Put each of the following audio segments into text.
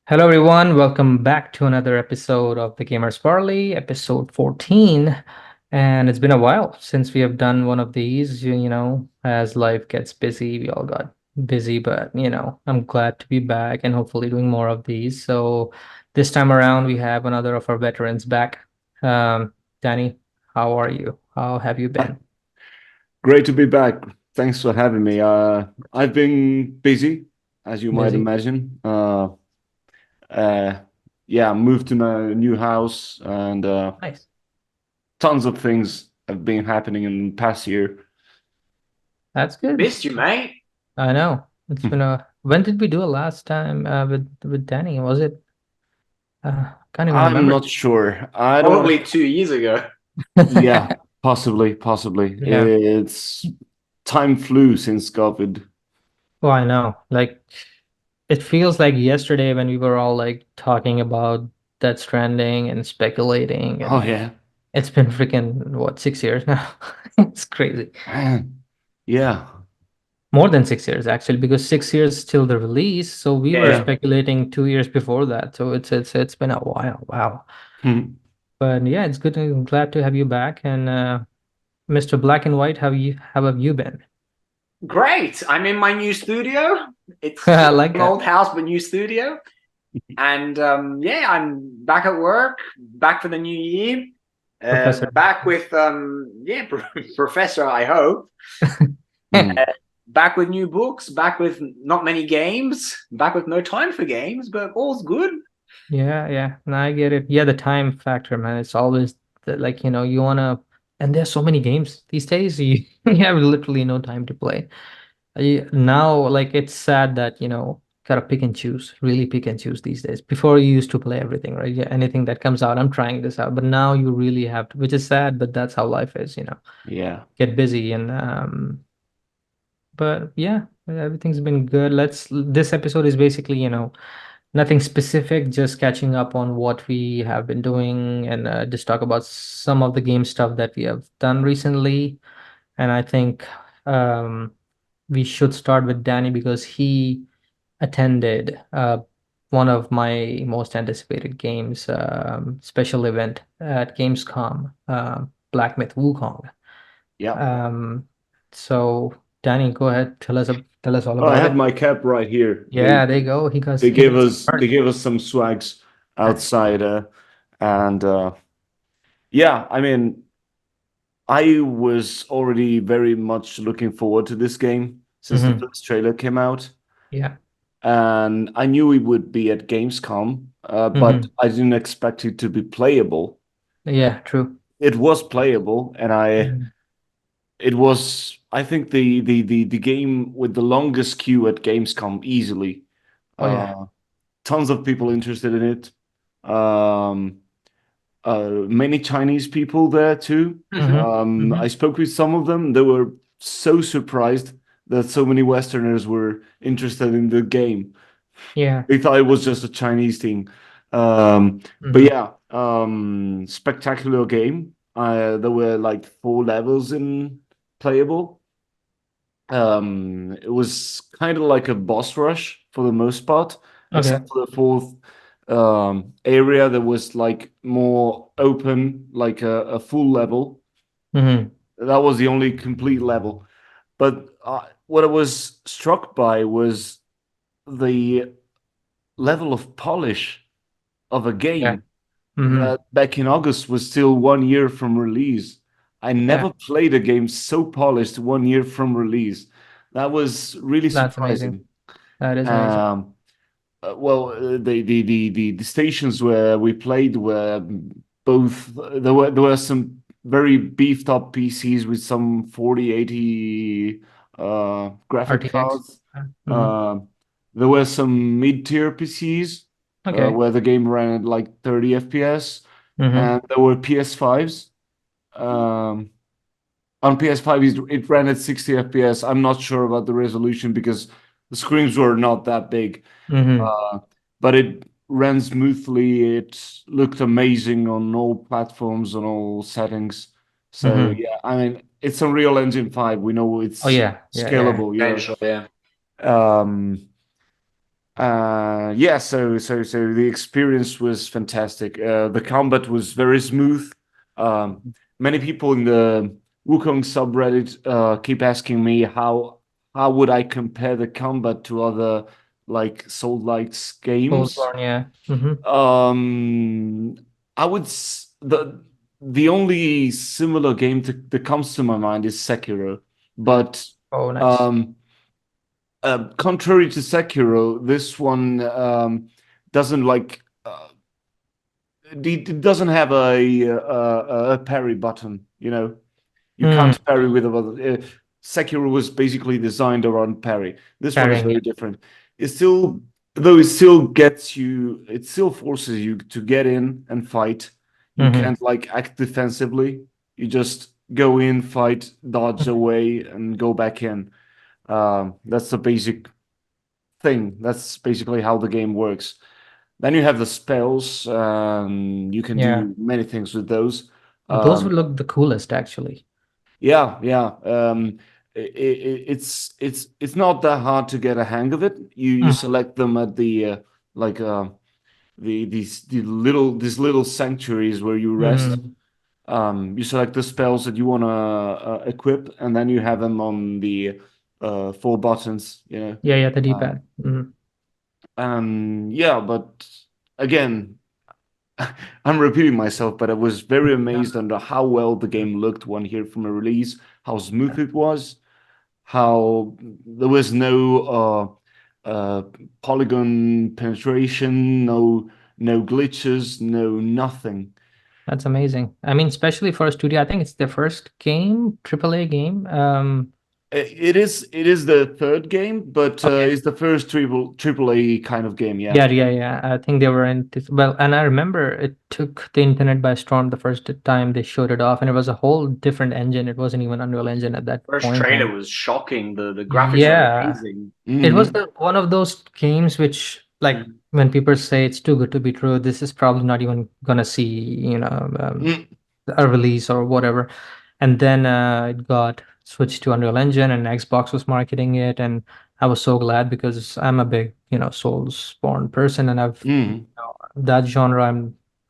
Hello, everyone. Welcome back to another episode of the Gamers Parley, episode 14. And it's been a while since we have done one of these. As life gets busy, we all got busy, but I'm glad to be back and hopefully doing more of these. So this time around, we have another of our veterans back. Danny, how are you? How have you been? Great to be back. Thanks for having me. I've been busy, as you might Busy? imagine. Uh, yeah, moved to a new house, and Nice. tons of things have been happening in the past year. That's good. Missed you, mate. I know. It's been a. When did we do it last time with Danny? Was it? Can't even I'm remember. not sure. I don't. Probably 2 years ago. Yeah, possibly. Yeah. It's time flew since COVID. Oh, I know. Like, it feels like yesterday when we were all like talking about Death Stranding and speculating, Oh and yeah, it's been freaking what, 6 years now? It's crazy. man. Yeah, More than 6 years actually, because 6 years till the release. So we were Yeah. yeah. speculating 2 years before that. So it's been a while. Wow. Hmm. But yeah, it's good. I'm glad to have you back. And Mr. Black and White, how have you been? Great. I'm in my new studio. It's I still like an that. old house, but new studio. And yeah, I'm back at work, back for the new year. Professor. Back with yeah, professor, I hope. Hmm. Back with new books, back with not many games, back with no time for games, but all's good. Yeah, yeah. No, I get it. Yeah, the time factor, man. It's always like, you wanna, and there's so many games these days. You have literally no time to play. Now, like, it's sad that, gotta pick and choose, really pick and choose these days. Before you used to play everything, right? Yeah, anything that comes out, I'm trying this out. But now you really have to, which is sad, but that's how life is. Yeah. Get busy and but yeah, everything's been good. This episode is basically, nothing specific, just catching up on what we have been doing and just talk about some of the game stuff that we have done recently. And I think um, we should start with Danny because he attended one of my most anticipated games, special event at Gamescom, Black Myth Wukong. Yeah. Um, so Danny, go ahead, tell us all Oh, I about have it. my cap right here. They Yeah, there you go. they He gave got some us they merch. gave us some swags Nice. outside, and yeah, I mean, I was already very much looking forward to this game since the Hmm. first trailer came out, Yeah. and I knew it would be at Gamescom, but Hmm. I didn't expect it to be playable. Yeah, true. It was playable, and Mhm. it was, I think, the game with the longest queue at Gamescom easily. Oh yeah. Uh, Tons of people interested in it. Um, Many Chinese people there too. Hmm. I Hmm. spoke with some of them. They were so surprised that so many Westerners were interested in the game. Yeah. They thought it was just a Chinese thing. But Hmm. yeah, spectacular game. There were like 4 levels in playable. It was kind of like a boss rush for the most part, Okay. except for the fourth area that was like more open, like a full level. Hmm. That was the only complete level. But what I was struck by was the level of polish of a Yeah. game Hmm. that back in August was still 1 year from release. I Yeah. never played a game so polished 1 year from release. That was really That's amazing. surprising. That is amazing. Um, the stations where we played were both there were some very beefed up PCs with some 4080 graphic RTX. cards. Hmm. Uh, there were some mid-tier PCs Okay. where the game ran at like 30 FPS, Hmm. and there were PS5s. Um, on PS5, it ran at 60 FPS. I'm not sure about the resolution because the screens were not that big, Hmm. uh, but it ran smoothly. It looked amazing on all platforms, on all settings. So Hmm. yeah, I mean, it's Unreal Engine 5. We know Oh it's yeah. Yeah. Yeah. scalable. Potential, yeah. Um, Yeah, so the experience was fantastic. The combat was very smooth. Um, Many people in the Wukong subreddit keep asking me how would I compare the combat to other like Soul-like games. Soulsborne, yeah. Mm-hmm. Um, I would the only similar game that comes to my mind is Sekiro, Mm. but Oh, nice. um, contrary to Sekiro, this one doesn't like it doesn't have a parry button. You know, you Mm, can't parry with other. Sekiro was basically designed around parry. This one is carrying very it. different. It still, though, it still gets you. It still forces you to get in and fight. You Mm-hmm. can't like act defensively. You just go in, fight, dodge away, and go back in. That's the basic thing. That's basically how the game works. Then you have the spells. You can Yeah. do many things with those. Those would Um, look the coolest, actually. yeah, yeah. It's not that hard to get a hang of it. You Mhm. select them at the like these little sanctuaries where you rest. Mhm. You select the spells that you want to equip, and then you have them on the four buttons. You know. Yeah, yeah, the Um, D-pad. Mhm. Yeah, but again, I'm repeating myself, but I was very amazed on how well the game looked one year from a release, how smooth it was, how there was no polygon penetration, no glitches, no nothing. That's amazing. I mean, especially for a studio, I think it's their first game, AAA game. It is the third game, but Okay. it's the first triple A kind of game. Yeah. Yeah, yeah, yeah. I think they were in this, well, and I remember it took the internet by storm the first time they showed it off, and it was a whole different engine. It wasn't even Unreal Engine at that First point. trailer And was shocking. The graphics were yeah, amazing. it was Hmm. one of those games which, like, Mm. when people say it's too good to be true, this is probably not even gonna see, a release or whatever. And then it got switched to Unreal Engine, and Xbox was marketing it, and I was so glad because I'm a big, Soulsborne person, and Hmm. that genre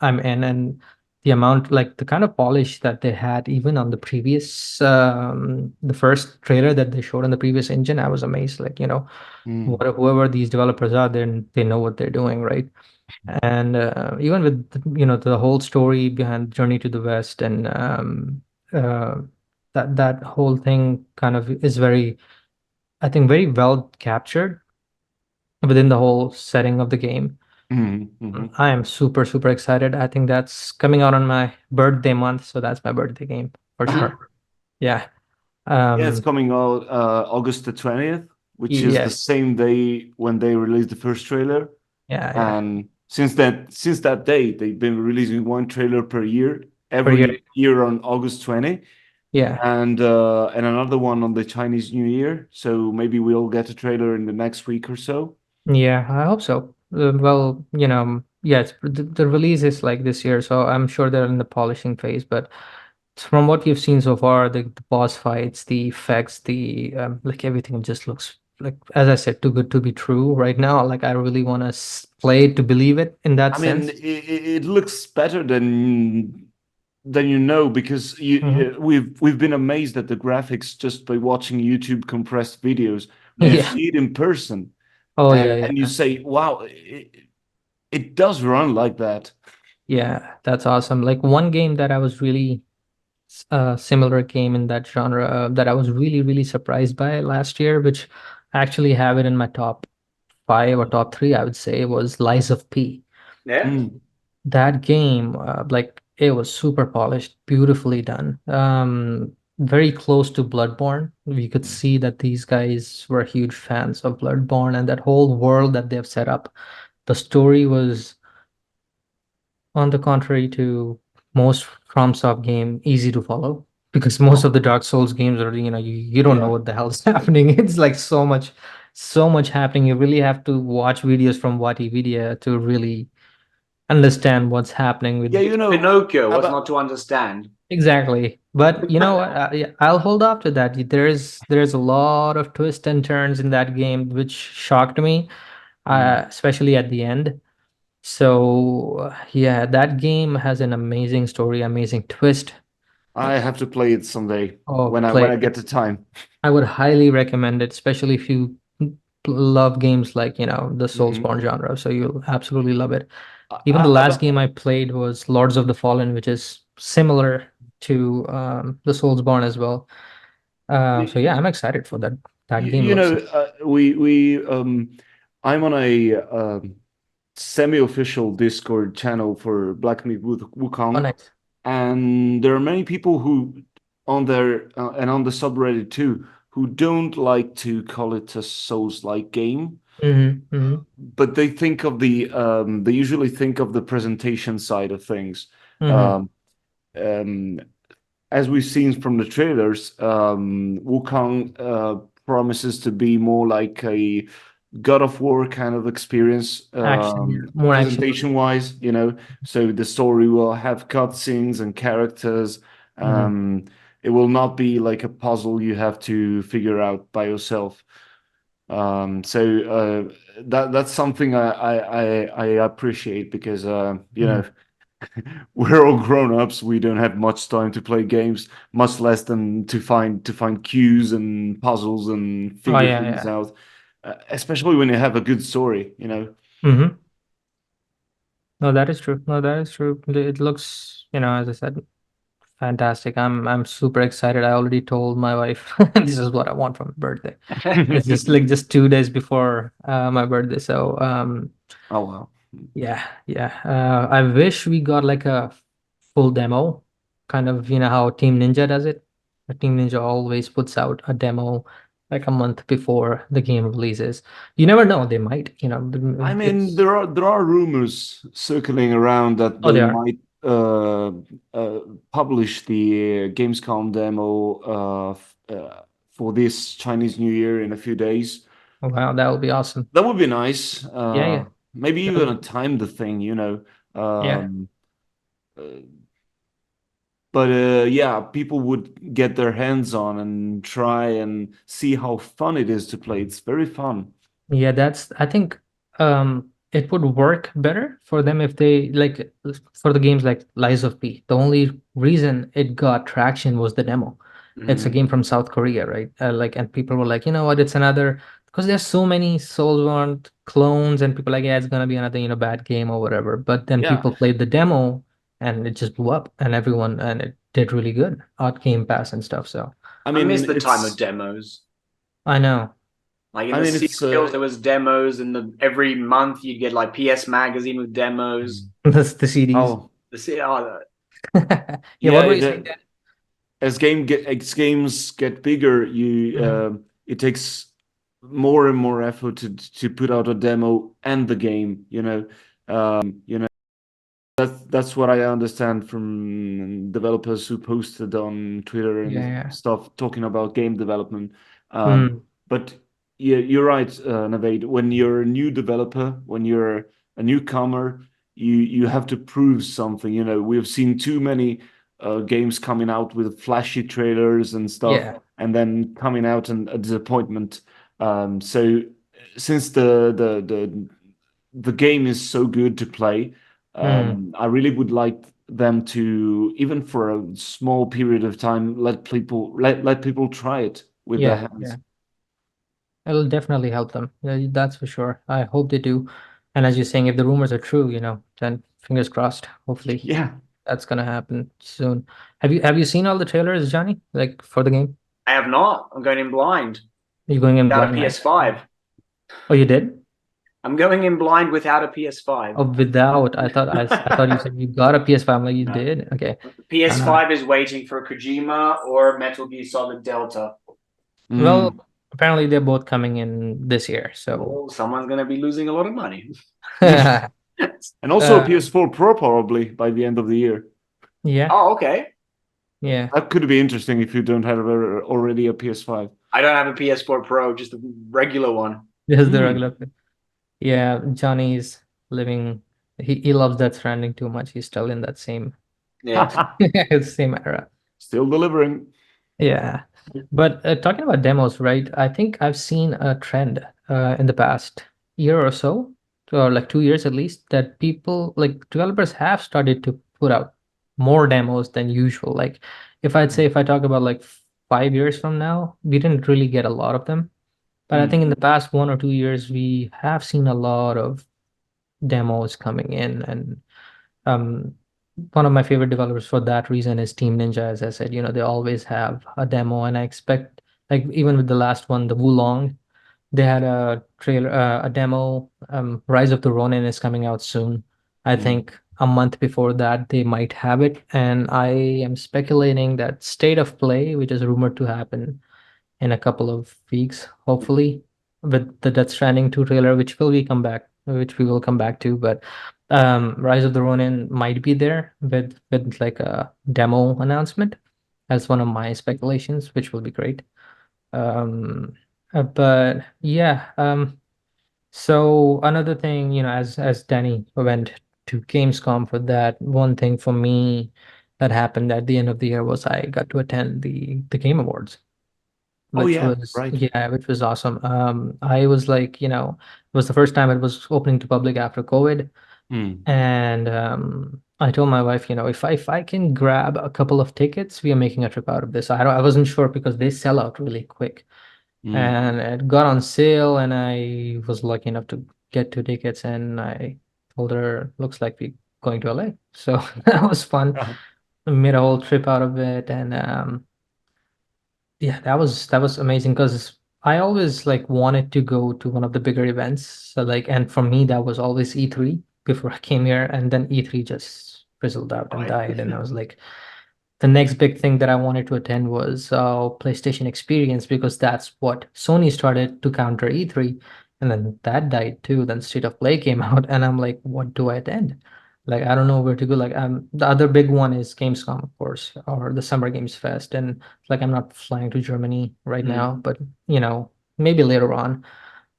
I'm in, and the amount, like the kind of polish that they had even on the previous the first trailer that they showed on the previous engine, I was amazed. Like, Hmm. whoever these developers are, they know what they're doing, right? And even with the whole story behind Journey to the West, and uh, that whole thing kind of is very, I think, very well captured within the whole setting of the game. Hmm. Hmm. I am super, super excited. I think that's coming out on my birthday month, so that's my birthday game for sure. Yeah. Yeah, it's Um, coming out August the 20th, which is the yes. same day when they released the first trailer. Yeah, yeah. And since that day, they've been releasing one trailer per year, For your every year on August 20, yeah. and another one on the Chinese New Year. So maybe we'll get a trailer in the next week or so. Yeah, I hope so. Well, yeah, the release is like this year, so I'm sure they're in the polishing phase. But from what you've seen so far, the boss fights, the effects, the like everything just looks like, as I said, too good to be true right now. Like, I really want to play it to believe it in that I mean, sense. it looks better than you know because Hmm. we've been amazed at the graphics just by watching YouTube compressed videos. When you Yeah. see it in person, Oh, and, yeah, and you yeah. say, "Wow, it does run like that." Yeah, that's awesome. Like, one game that I was really similar game in that genre that I was really, really surprised by last year, which I actually have it in my top five or top three, I would say, was Lies of P. Yeah. Mm, That game, like, it was super polished, beautifully done. Very close to Bloodborne. We could see that these guys were huge fans of Bloodborne, and that whole world that they've set up. The story was, on the contrary to most FromSoft game, easy to follow, because most of the Dark Souls games are, you don't know yeah, what the hell's happening. It's like so much happening. You really have to watch videos from Watividia to really understand what's happening yeah. with. You know, Pinocchio was about not to understand. Exactly. But you know what? Yeah, I'll hold off to that. There's a lot of twists and turns in that game which shocked me. especially at the end. So yeah, that game has an amazing story, amazing twist. I have to play it someday Oh, when play I it. get the time. I would highly recommend it, especially if you love games like, the Mhm. Soulsborne genre. So you'll absolutely love it. I, Even the I, last I- game I played was Lords of the Fallen, which is similar to the Soulsborne as well. So yeah, I'm excited for that. That game you looks. know, we I'm on a semi-official Discord channel for Black Myth Oh, Wukong, nice. and there are many people who on there and on the subreddit too who don't like to call it a Souls-like game, Mm-hmm. but they usually think of the presentation side of things. Mm-hmm. Um, um, as we've seen from the trailers, Wukong promises to be more like a God of War kind of experience, Action, yeah. More action. presentation wise, you know. So the story will have cutscenes and characters. Mm-hmm. It will not be like a puzzle you have to figure out by yourself. That's something I appreciate because you know, we're all grown-ups. We don't have much time to play games, much less than to find cues and puzzles and Oh figure yeah, things yeah. out. Especially when you have a good story, you know. Mm-hmm. No, that is true. No, that is true. It looks, as I said, fantastic. I'm super excited. I already told my wife this is what I want for my birthday. It's just like just 2 days before my birthday. So Oh wow. yeah, yeah. I wish we got like a full demo, kind of, how Team Ninja does it. Team Ninja always puts out a demo like a month before the game releases. You never know, they might, I mean, it's there are rumors circling around that oh, they they are. might uh, publish the Gamescom demo for this Chinese New Year in a few days. Oh, wow, that would be awesome. That would be nice. Yeah, yeah. Maybe That even would a be, time the thing, you know. yeah. Um, uh, but yeah, people would get their hands on and try and see how fun it is to play. It's very fun. Yeah, I think it would work better for them if they like for the games like Lies of P. The only reason it got traction was the demo. It's a Mhm. game from South Korea, right? And people were like, you know what, it's another because there's so many Soulsborne clones and people like, yeah, it's gonna be another, bad game or whatever. But then Yeah. people played the demo and it just blew up and it did really good on Game Pass and stuff. So I I miss mean, the time of it's demos. I know. Like in I the mean, it's serials, there was demos, and every month you'd get like PS Magazine with demos. That's the CDs. oh Oh, Yeah, what yeah, were you saying, Dan? as games get bigger, you Mhm. it takes more and more effort to put out a demo and the game. You know that's what I understand from developers who posted on Twitter Yeah, and yeah. stuff talking about game development. Mm, But yeah, you're right, Navaid. When you're a new developer, when you're a newcomer, you have to prove something. You know, we've seen too many games coming out with flashy trailers and stuff, yeah, and then coming out and a disappointment. So since the game is so good to play, mm, I really would like them to, even for a small period of time, let people try it with their yeah, yeah. hands. It'll definitely help them. Yeah, that's for sure. I hope they do. And as you're saying, if the rumors are true, then fingers crossed. Hopefully Yeah. that's gonna happen soon. Have you seen all the trailers, Johnny? Like for the game? I have not. I'm going in blind You're going in without a blind, nice. PS5. Oh, you did? I'm going in blind without a PS5. Oh, without. I thought you said you got a PS5. I'm like, you No. did? Okay. Uh, PS5 is waiting for Kojima or Metal Gear Solid Delta. well, Mm. apparently they're both coming in this year, so Well, someone's going to be losing a lot of money. And also a uh, PS4 Pro probably by the end of the year. yeah, Oh, okay. yeah. That could be interesting if you don't have already a PS5. I don't have a PS4 Pro, just a regular one. Just the Mm. regular. Yeah, Johnny's living. He loves Death Stranding too much. He's still in that same Yeah. same era. Still delivering. Yeah, but talking about demos, right? I think I've seen a trend in the past. year or so, or like 2 years at least, that people like developers have started to put out more demos than usual. Like if I'd say if I talk about like 5 years from now, we didn't really get a lot of them. But I think in the past 1 or 2 years, we have seen a lot of demos coming in, and um, one of my favorite developers for that reason is Team Ninja. As I said, they always have a demo, and I expect like even with the last one, the Wulong, they had a trailer, a demo. Rise of the Ronin is coming out soon. I think a month before that they might have it, and I am speculating that State of Play, which is rumored to happen in a couple of weeks, hopefully, with the Death Stranding 2 trailer, which we will come back to. But Rise of the Ronin might be there with like a demo announcement. That's one of my speculations, which will be great. Um, but yeah, so another thing, as Danny went to Gamescom for that, one thing for me that happened at the end of the year was I got to attend the Game Awards, Oh which yeah, was right. yeah, which was awesome. I was like, it was the first time it was opening to public after COVID, Mm, and I told my wife, if I can grab a couple of tickets, we are making a trip out of this. I wasn't sure because they sell out really quick, mm. and it got on sale, and I was lucky enough to get 2 tickets, and I told her, looks like we're going to LA. So that was fun. We made a whole trip out of it, and yeah, that was amazing because I always like wanted to go to one of the bigger events. So like, and for me, that was always E3 before I came here, and then E3 just fizzled out and Right. died, and I was like, the next big thing that I wanted to attend was PlayStation Experience because that's what Sony started to counter E3, and then that died too. Then State of Play came out, and I'm like, what do I attend? Like I don't know where to go. Like the other big one is Gamescom, of course, or the Summer Games Fest, and like I'm not flying to Germany right Mm, now, but maybe later on.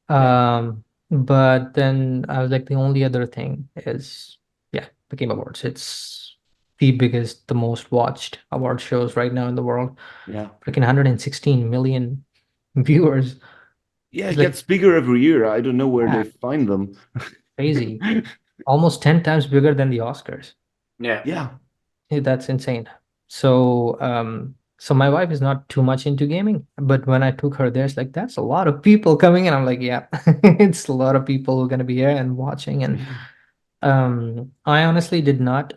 yeah, But then I was like, the only other thing is, yeah, the Game Awards. It's the biggest, the most watched award shows right now in the world. yeah. Freaking 116 million viewers. Yeah, It's it like, gets bigger every year. I don't know where yeah, they find them. crazy. Almost 10 times bigger than the Oscars. Yeah. Yeah. Yeah, that's insane. So my wife is not too much into gaming, but when I took her there, it's like, that's a lot of people coming in. I'm like, yeah, it's a lot of people who are going to be here and watching. And I honestly did not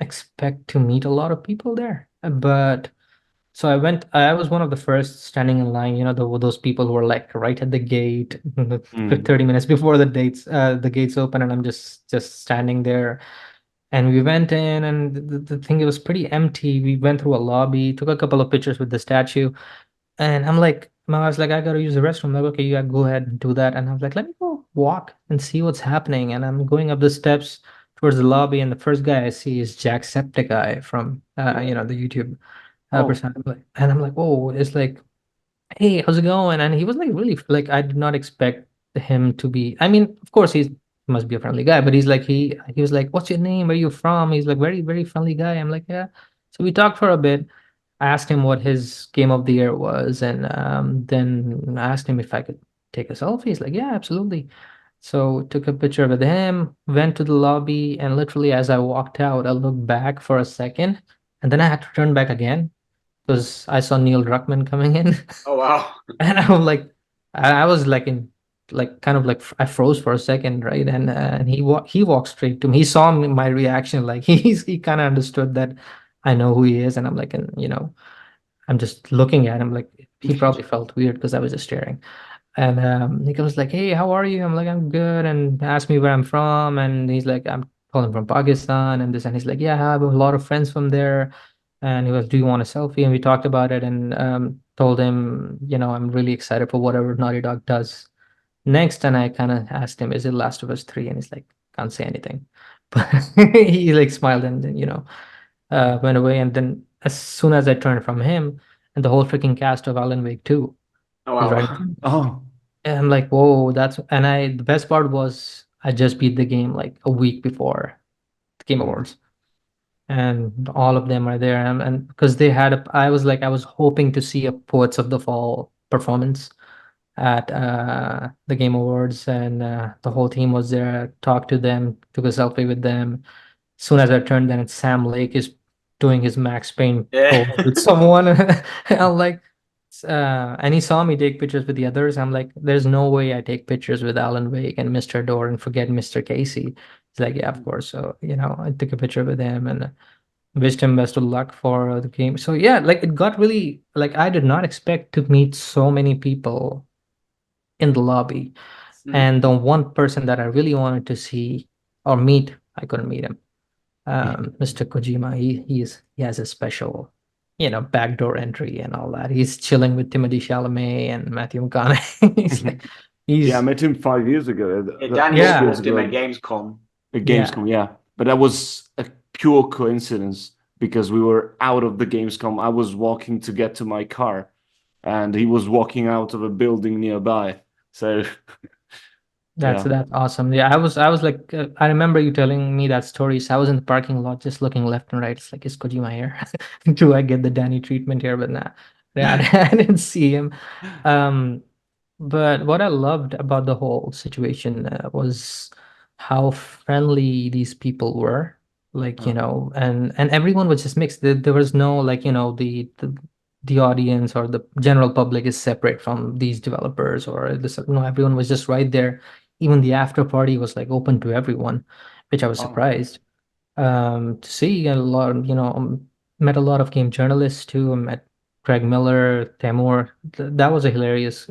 expect to meet a lot of people there. But so I was one of the first standing in line, those people who were like right at the gate, Mm, 30 minutes before the gates open, and I'm just standing there. And we went in, and the thing, it was pretty empty. We went through a lobby, took a couple of pictures with the statue, and I'm like, my wife's like, I gotta use the restroom. I'm like, okay, you gotta go ahead and do that. And I was like, let me go walk and see what's happening. And I'm going up the steps towards the lobby, and the first guy I see is Jacksepticeye from the YouTube oh, person. And I'm like, whoa, it's like, hey, how's it going? And he was like really like, I did not expect him to be. I mean, of course he must be a friendly guy, but he's like he was like, what's your name? Where are you from? He's like very, very friendly guy. I'm like, yeah. So we talked for a bit. I asked him what his game of the year was, and then I asked him if I could take a selfie. He's like, yeah, absolutely. So took a picture with him, went to the lobby, and literally as I walked out, I looked back for a second, and then I had to turn back again because I saw Neil Druckmann coming in. Oh wow. And I was like, I was like in, like kind of like I froze for a second, right? And he walked straight to me. He saw my reaction, like he kind of understood that I know who he is, and I'm like, and I'm just looking at him, like he probably felt weird because I was just staring. And he goes like, "Hey, how are you?" I'm like, "I'm good," and asked me where I'm from, and he's like, "I'm calling from Pakistan," and this, and he's like, "Yeah, I have a lot of friends from there." And he was, "Do you want a selfie?" And we talked about it, and told him, I'm really excited for whatever Naughty Dog does next. And I kind of asked him, "Is it Last of Us 3?" And he's like, "Can't say anything," but he like smiled, and then went away. And then as soon as I turned from him, and the whole freaking cast of Alan Wake 2 Oh was right. wow. oh, And I'm like, whoa, the best part was I just beat the game like a week before the Game mm, Awards, and all of them are there. And because I was hoping to see a Poets of the Fall performance at the Game Awards, and the whole team was there. Talked to them, took a selfie with them. Soon as I turned, then it's Sam Lake is doing his Max Payne Yeah. pose with someone. I'm like, and he saw me take pictures with the others. I'm like, there's no way I take pictures with Alan Wake and Mr. Door and forget Mr. Casey. He's like, yeah, of course. So, I took a picture with him and wished him best of luck for the game. So yeah, like it got really like I did not expect to meet so many people in the lobby. And the one person that I really wanted to see or meet, I couldn't meet him. Mr. Kojima, he has a special, backdoor entry and all that. He's chilling with Timothée Chalamet and Matthew McConaughey. He's like, Yeah, I he's met him 5 years ago. Yeah, That Dani 4 years stalked him ago at Gamescom. at yeah, Gamescom. Yeah, but that was a pure coincidence because we were out of the Gamescom. I was walking to get to my car, and he was walking out of a building nearby. So that's yeah, that's awesome. Yeah, I was like, I remember you telling me that story. So I was in the parking lot just looking left and right. It's like, is Kojima here? Do I get the Danny treatment here? But nah, yeah, I didn't see him. Um, But what I loved about the whole situation was how friendly these people were. Like, uh, and everyone was just mixed. There was no like, the audience or the general public is separate from these developers or this. No, everyone was just right there. Even the after party was like open to everyone, which I was Oh, surprised to see. A lot, met a lot of game journalists too. I met Greg Miller, Temur. That was a hilarious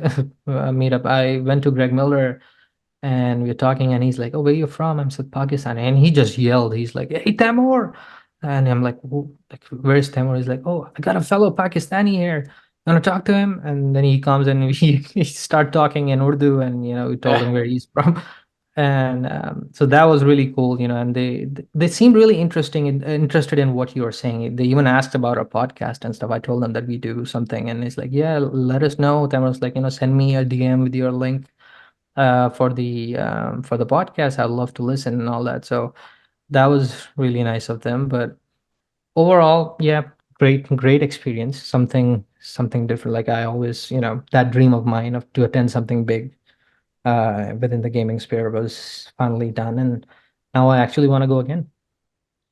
meetup. I went to Greg Miller and we were talking, and he's like, "Oh, where you from?" I'm said Pakistan, and he just yelled. He's like, "Hey, Temur!" And I'm like, like, where's Temur? He's like, "Oh, I got a fellow Pakistani here. Want to talk to him?" And then he comes and he start talking in Urdu, and we told him where he's from. And so that was really cool, and they seemed really interested in what you were saying. They even asked about our podcast and stuff. I told them that we do something, and it's like, yeah, let us know. Then I was like, send me a DM with your link for the podcast. I'd love to listen and all that. So that was really nice of them. But overall, yeah, great experience. Something different. Like I always, that dream of mine of to attend something big within the gaming sphere was finally done, and now I actually want to go again.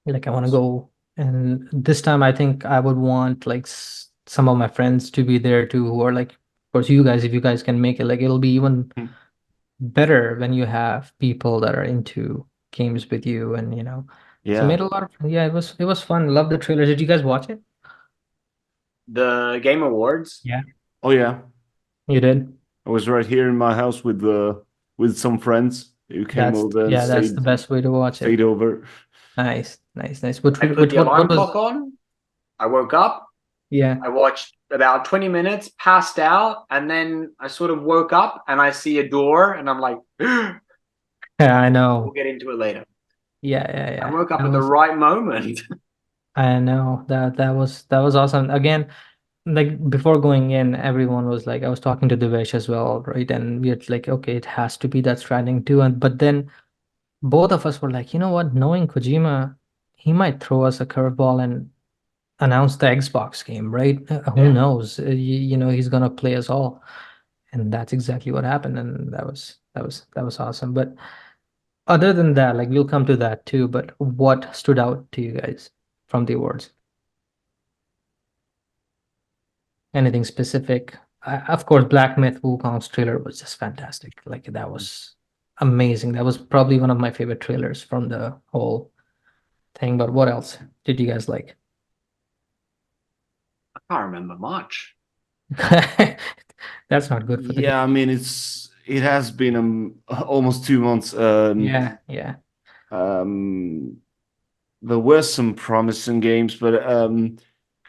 Like I want to go, and this time I think I would want like some of my friends to be there too, who are like, of course, you guys, if you guys can make it, like it'll be even better when you have people that are into games with you, and so yeah, made a lot of yeah, it was fun. Love the trailers. Did you guys watch it? the Game Awards. Yeah, oh yeah. you did. I was right here in my house with some friends who came That's over and yeah, that's the best way to watch it. stayed over. Nice, nice, nice. Which I put which the what alarm was clock on. I woke up. yeah. I watched about 20 minutes, passed out, and then I sort of woke up and I see a door, and I'm like, we'll Yeah, I know. get into it later. Yeah, yeah, I yeah. woke up That at the was right moment. I know that was awesome. Again, like before going in, everyone was like, I was talking to Devesh as well, right? And we had like, okay, it has to be that Stranding too. And but then both of us were like, you know what? Knowing Kojima, he might throw us a curveball and announce the Xbox game, right? Who Yeah. knows? He's gonna play us all, and that's exactly what happened. And that was awesome. But other than that, like we'll come to that too. But what stood out to you guys from the awards? Anything specific? Of course, Black Myth Wukong's trailer was just fantastic. Like that was amazing. That was probably one of my favorite trailers from the whole thing. But what else did you guys like? I can't remember much. That's not good for the game. Yeah, I mean it has been almost 2 months. Yeah, yeah. Um, there were some promising games, but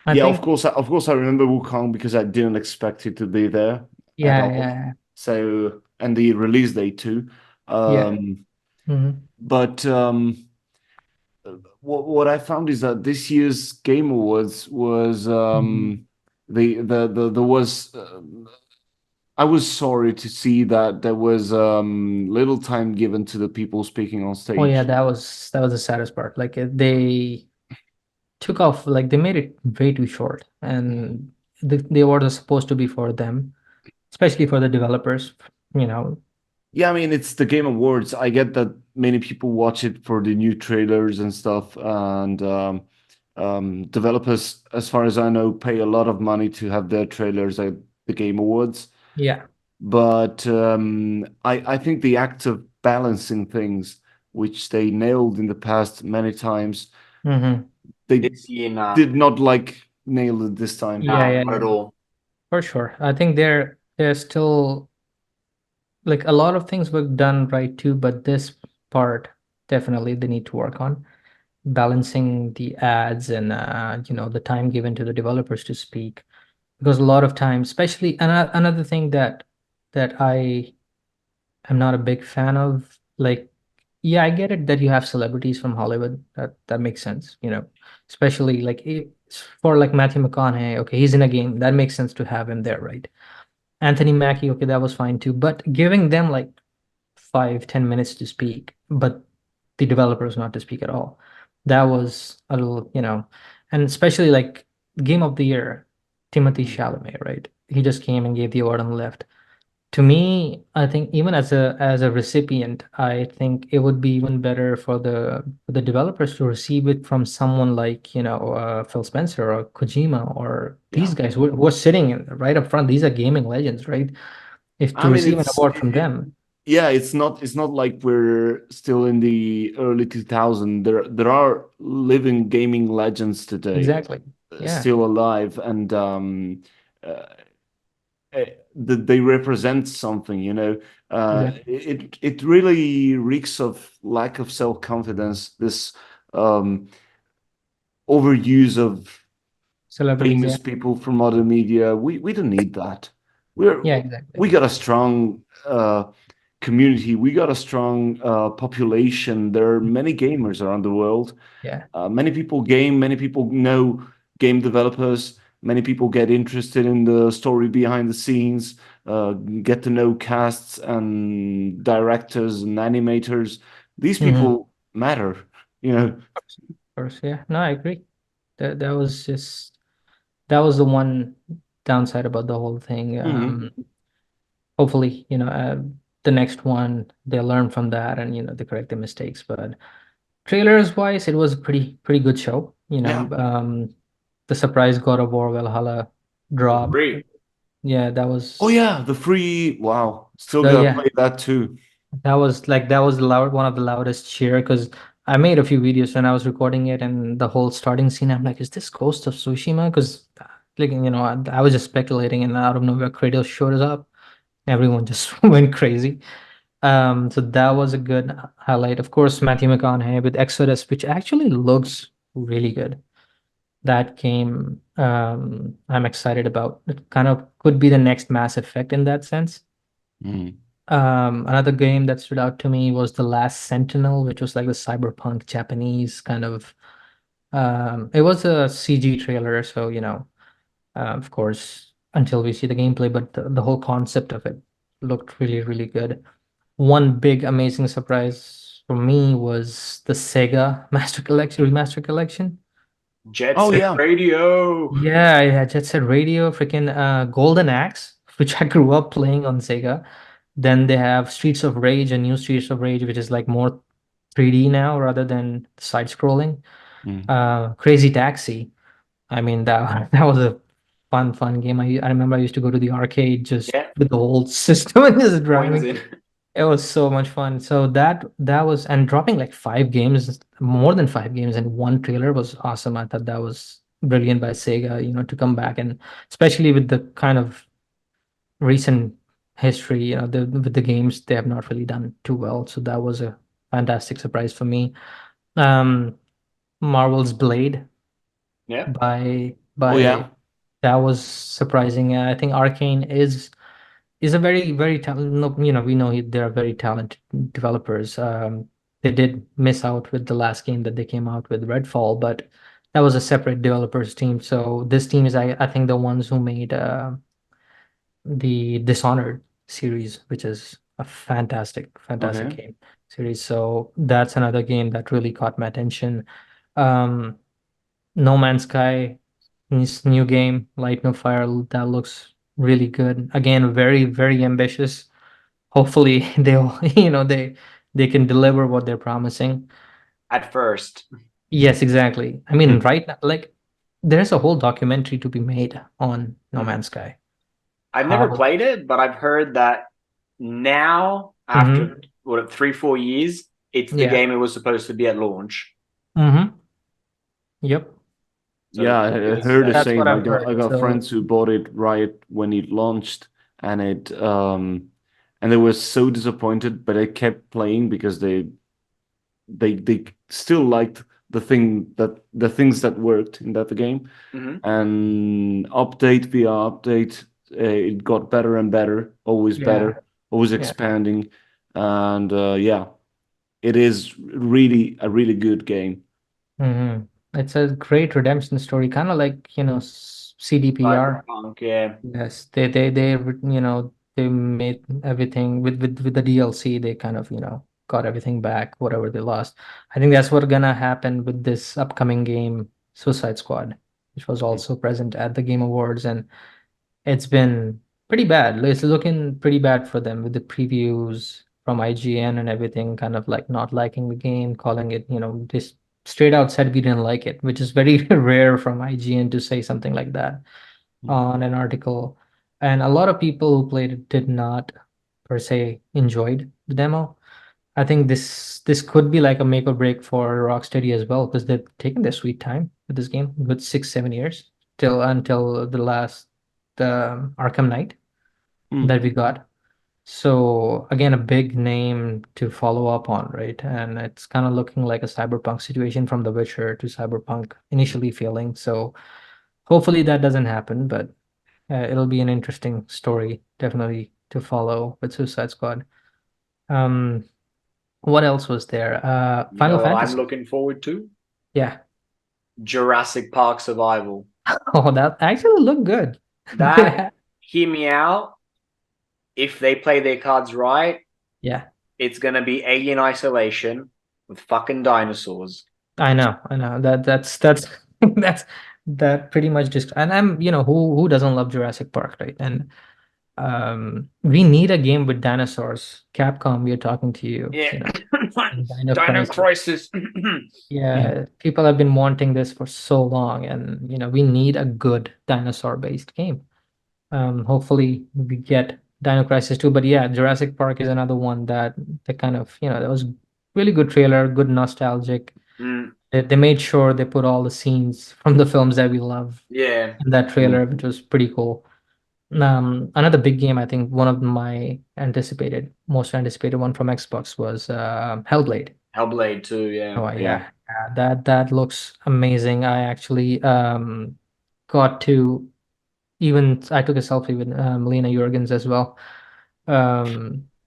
I yeah, think of course, I remember Wukong because I didn't expect it to be there at yeah, all. yeah, So, and the release date too. yeah. Hmm. But what I found is that this year's Game Awards was there was I was sorry to see that there was little time given to the people speaking on Oh yeah, stage. that was the saddest part. Like they took off, like they made it way too short, and the award was supposed to be for them. especially for the developers, you know. Yeah, I mean, it's the Game Awards. I get that many people watch it for the new trailers and stuff, and developers, as far as I know, pay a lot of money to have their trailers at the Game Awards. Yeah. But I think the act of balancing things, which they nailed in the past many times, Mm-hmm. they This year, nah, did not like nail it this time. Yeah, nah, yeah, not yeah. at all. For sure. I think they're still like a lot of things were done right too, but this part definitely they need to work on balancing the ads and the time given to the developers to speak. Because a lot of times, especially another thing that I am not a big fan of, like, yeah, I get it that you have celebrities from Hollywood. That makes sense, especially like for like Matthew McConaughey. Okay, he's in a game. That makes sense to have him there, right? Anthony Mackie, okay, that was fine too. But giving them like 5, 10 minutes to speak, but the developers not to speak at all, that was a little, and especially like Game of the Year, Timothy Mm. Chalamet, right? He just came and gave the award and left. To me, I think even as a recipient, I think it would be even better for the developers to receive it from someone like, Phil Spencer or Kojima or these Yeah. guys who are sitting right up front. These are gaming legends, right? If to I mean, receive an award from them. yeah, it's not like we're still in the early 2000s. There are living gaming legends today, Exactly. Yeah, still alive, and uh, they represent something, exactly. it really reeks of lack of self-confidence, this um overuse of Celebrities, yeah. famous people from other media. We don't need that. We're Yeah, exactly. we got a strong community. We got a strong population. There are many gamers around the world. Yeah. Many people game. Many people know game developers. Many people get interested in the story behind the scenes. Get to know casts and directors and animators. These Mm-hmm. people matter. You know. Of course, yeah. No, I agree. That was the one downside about the whole thing. Mhm. Hopefully, the next one they'll learn from that and they correct the mistakes. But trailers wise, it was a pretty good show. Yeah. The surprise God of War Valhalla drop. Free. Yeah, that Oh was yeah, the free. Wow. Still the gotta yeah, play that too. that was the one of the loudest cheer because I made a few videos when I was recording it and the whole starting scene. I'm like, is this Ghost of Tsushima? Because like I was just speculating and out of nowhere Kratos showed up. Everyone just went crazy. So that was a good highlight. Of course, Matthew McConaughey with Exodus, which actually looks really good. That game, I'm excited about. It kind of could be the next Mass Effect in that sense. Mm. Another game that stood out to me was The Last Sentinel, which was like the cyberpunk Japanese kind of. It was a CG trailer, so of course, until we see the gameplay, but the whole concept of it looked really, really good. One big amazing surprise for me was the Sega Master Collection Remaster Collection. Jet Oh Set yeah. Radio. Yeah, yeah, Jet Set Radio, freaking Golden Axe, which I grew up playing on Sega. Then they have Streets of Rage, a new Streets of Rage, which is like more 3D now rather than side scrolling. Mm. Crazy Taxi. I mean that that was a fun game. I remember I used to go to the arcade just Yeah, with the whole system and just coins driving. in. It was so much fun. So that was and dropping like 5 games, more than 5 games in one trailer was awesome. I thought that was brilliant by Sega, to come back and especially with the kind of recent history, with the games they have not really done too well. So that was a fantastic surprise for me. Um, Marvel's Blade Yeah. Oh by yeah. that was surprising. I think Arcane is a very very talented. No, we know they are very talented developers. They did miss out with the last game that they came out with, Redfall, but that was a separate developers team. So this team is, I think, the ones who made the Dishonored series, which is a fantastic Okay. game series. So that's another game that really caught my attention. No Man's Sky, this new game, Light No Fire, that looks really good. Again, very, very ambitious. Hopefully they'll, they can deliver what they're promising. At first. Yes, exactly. I mean, right now, like there's a whole documentary to be made on No Man's Sky. I've never How played it, but I've heard that now, Mhm. after what 3-4 years, it's the Yeah. game it was supposed to be at launch. Mm-hmm. Yep. So Yeah, it I was heard the That's what same. I I've got I heard. got So, friends who bought it right when it launched, and they were so disappointed, but they kept playing because they still liked the things that worked in that game. Mhm. And update via update, it got better and better, always yeah. better, always Yeah. expanding, and yeah, it is really a really good game. Mm-hmm. It's a great redemption story, kind of like, CDPR. Cyberpunk, yeah. Yes, they made everything with the DLC. They kind of, got everything back, whatever they lost. I think that's what's gonna happen with this upcoming game, Suicide Squad, which was also present at the Game Awards, and it's been pretty bad. It's looking pretty bad for them with the previews from IGN and everything, kind of like not liking the game, calling it, just straight out said we didn't like it, which is very rare from IGN to say something like that on an article. And a lot of people who played it did not per se enjoyed the demo. I think this could be like a make or break for Rocksteady as well, because they've taken their sweet time with this game, good 6, 7 years till until the last Arkham Knight that we got. So again, a big name to follow up on, right? And it's kind of looking like a cyberpunk situation from The Witcher to cyberpunk initially failing. So hopefully that doesn't happen, but it'll be an interesting story, definitely to follow with Suicide Squad. Um, what else was there? You Final know what I'm Fantasy. looking forward to? Yeah. Jurassic Park Survival. Oh, that actually looked good. That, hear me out. If they play their cards right, Yeah, it's gonna be Alien Isolation with fucking dinosaurs. I know. That's that's that pretty much just and I'm, who doesn't love Jurassic Park, right? And we need a game with dinosaurs. Capcom, we are talking to you, Yeah. Dino Dino Crisis. Crisis. Yeah, people have been wanting this for so long, and we need a good dinosaur-based game. Hopefully we get Dino Crisis 2, but yeah, Jurassic Park is another one that kind of, that was really good trailer, good nostalgic. Mm, They made sure they put all the scenes from the films that we love yeah. in that trailer, which was pretty cool. Another big game, I think one of my most anticipated one from Xbox was Hellblade. Hellblade 2, yeah. Oh Yeah. yeah, that looks amazing. I actually got to even I took a selfie with Melina Jurgens as well.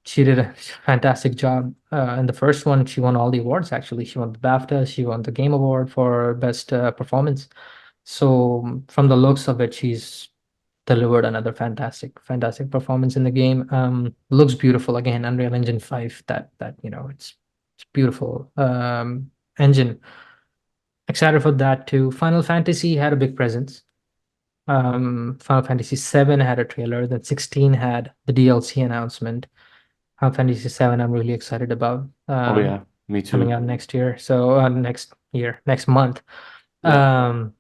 She did a fantastic job. In the first one, she won all the awards. Actually, she won the BAFTA. She won the Game Award for best performance. So from the looks of it, she's delivered another fantastic performance in the game. Looks beautiful again. Unreal Engine 5. That it's beautiful engine. Excited for that too. Final Fantasy had a big presence. Final Fantasy 7 had a trailer, then 16 had the DLC announcement. Final Fantasy 7 I'm really excited about Oh yeah, me coming too. out next year. So next month. Yeah. Um,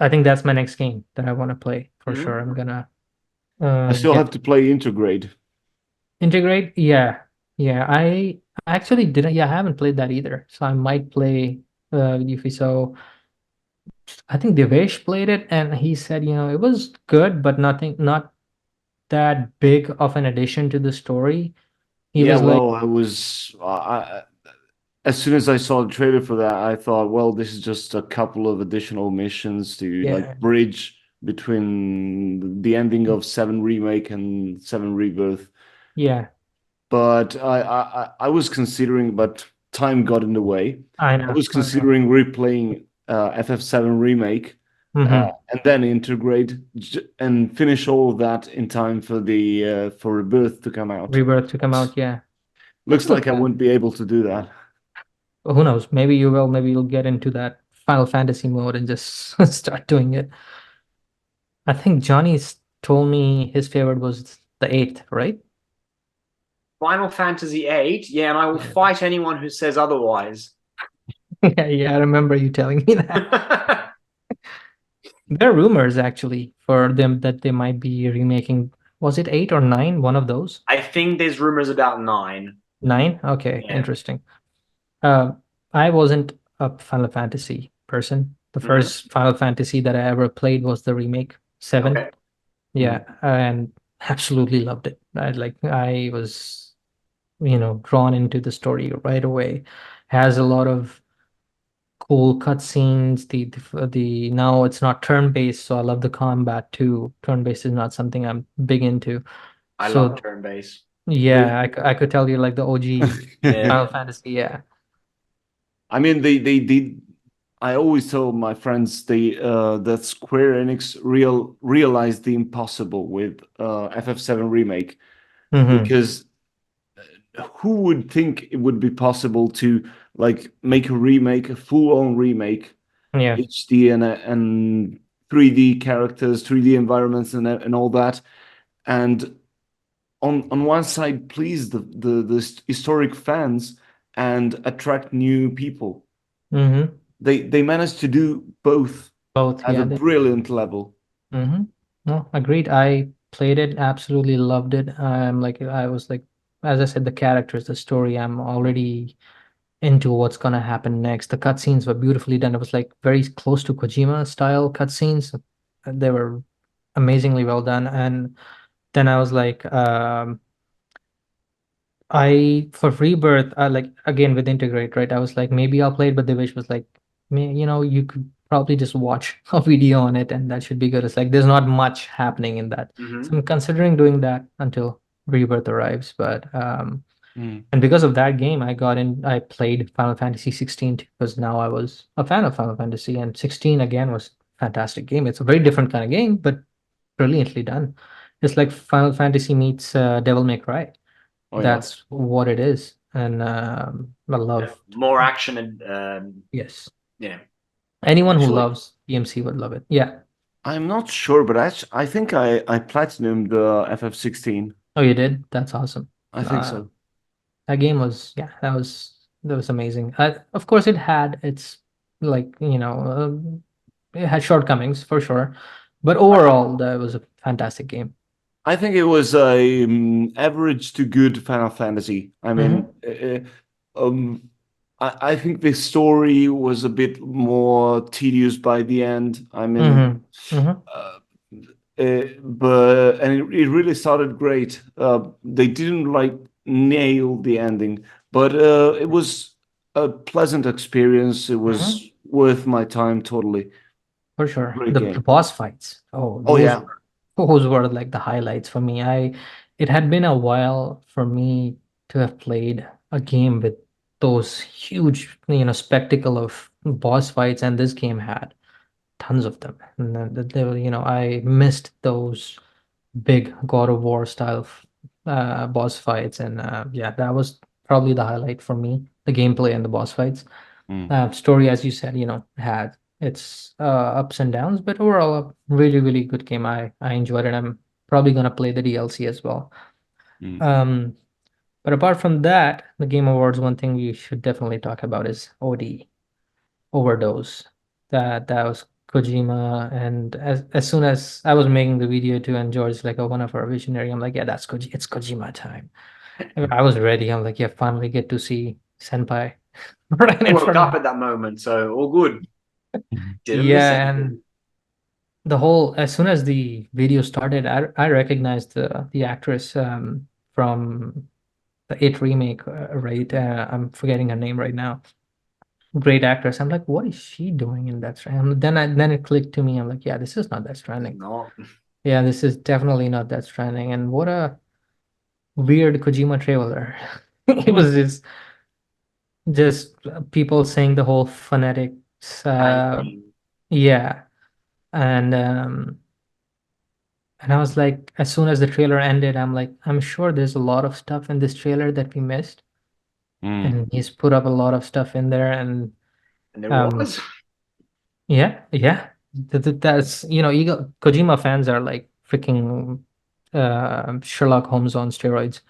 I think that's my next game that I want to play for Mhm. sure. I'm gonna I still get have to play Integrate. integrate. Yeah, yeah. I actually didn't. Yeah, I haven't played that either. So I might play Yuffie. So I think Devesh played it, and he said, it was good, but not that big of an addition to the story. He Yeah, was like, well, as soon as I saw the trailer for that, I thought, well, this is just a couple of additional missions to yeah, like bridge between the ending of 7 Remake and 7 Rebirth. yeah, But I was considering, but time got in the way. I I know, was I know. considering replaying FF7 Remake, Hmm. and then integrate and finish all of that in time for the for Rebirth to come out. Rebirth to come out, yeah. Looks like I won't be able to do that. Who knows? Maybe you will. Maybe you'll get into that Final Fantasy mode and just start doing it. I think Johnny's told me his favorite was the eighth, right? Final Fantasy VIII. Yeah, and I will fight anyone who says otherwise. Yeah, I remember you telling me that. There are rumors actually for them that they might be remaking. Was it eight or nine? One of those. I think there's rumors about 9. Nine? Okay, Yeah. interesting. Uh, I wasn't a Final Fantasy person. The Mhm. first Final Fantasy that I ever played was the remake, 7. Okay. Yeah, and absolutely loved it. I was, drawn into the story right away. Has a lot of cool cutscenes. The now it's not turn-based, so I love the combat too. Turn-based is not something I'm big into. I love So turn-based. yeah, I could tell you like the OG Yeah. Final Fantasy. Yeah. I mean, they did. I always tell my friends that Square Enix realized the impossible with FF7 remake, Mm-hmm. because who would think it would be possible to like make a remake, a full-on remake, Yeah. HD and 3D characters, 3D environments, and all that, and on one side please the historic fans and attract new people. Mm-hmm. They managed to do both Both. at a Yeah. brilliant level. Mm-hmm. No, agreed. I played it, absolutely loved it. I was like, as I said, the characters, the story, I'm already into what's gonna happen next. The cutscenes were beautifully done. It was like very close to Kojima style cutscenes. They were amazingly well done. And then I was like, I for Rebirth, I like again with Integrate, right? I was like, maybe I'll play it, but the wish was like, you could probably just watch a video on it and that should be good. It's like there's not much happening in that. Mhm. So I'm considering doing that until Rebirth arrives. But Mm, and because of that game, I played Final Fantasy 16 too, because now I was a fan of Final Fantasy, and 16 again was a fantastic game. It's a very different kind of game, but brilliantly done. It's like Final Fantasy meets Devil May Cry. oh yeah. That's what it is. And I Yeah. love, More action and yes. yeah. Anyone who Actually, loves DMC would love it. Yeah. I'm not sure, but I think I platinumed the FF16. Oh, you did? That's awesome. I think Uh, so. that game was, yeah, that was amazing. Of course, it had its like, it had shortcomings for sure, but overall, that was a fantastic game. I think it was a average to good Final Fantasy. I Mm-hmm. mean, I think the story was a bit more tedious by the end. I mean, Mm-hmm. Mm-hmm. uh, but and it really started great. They didn't like nail the ending, but it was a pleasant experience. It Mm-hmm. was worth my time totally. For sure. Great The game. boss fights. Oh, Oh yeah. those were like the highlights for me. It had been a while for me to have played a game with those huge, spectacle of boss fights, and this game had tons of them. And then they were, I missed those big God of War style boss fights, and yeah, that was probably the highlight for me, the gameplay and the boss fights. Mm, Story, as you said, had its ups and downs, but overall, a really, really good game. I enjoyed it. I'm probably gonna play the DLC as well. mm, Um, but apart from that, the Game Awards, one thing we should definitely talk about is OD, Overdose. That was Kojima, and as soon as I was making the video too, and George like, oh, one of our visionary, I'm like, yeah, it's Kojima time. I was ready. I'm like, yeah, finally get to see Senpai right I in woke front of up me. at that moment, so all good. Didn't miss Yeah, anything. and the whole as soon as the video started, I recognized the actress from the It remake, right? I'm forgetting her name right now. Great actress. I'm like, what is she doing in that strand? Then it clicked to me. I'm like, yeah, this is not that It's stranding. not. Yeah, this is definitely not that stranding. And what a weird Kojima trailer. It was just people saying the whole phonetics. Panicking. Yeah, and I was like, as soon as the trailer ended, I'm like, I'm sure there's a lot of stuff in this trailer that we missed. mm. And he's put up a lot of stuff in there. And And there um, was. yeah, yeah. That's, Kojima fans are like freaking Sherlock Holmes on steroids.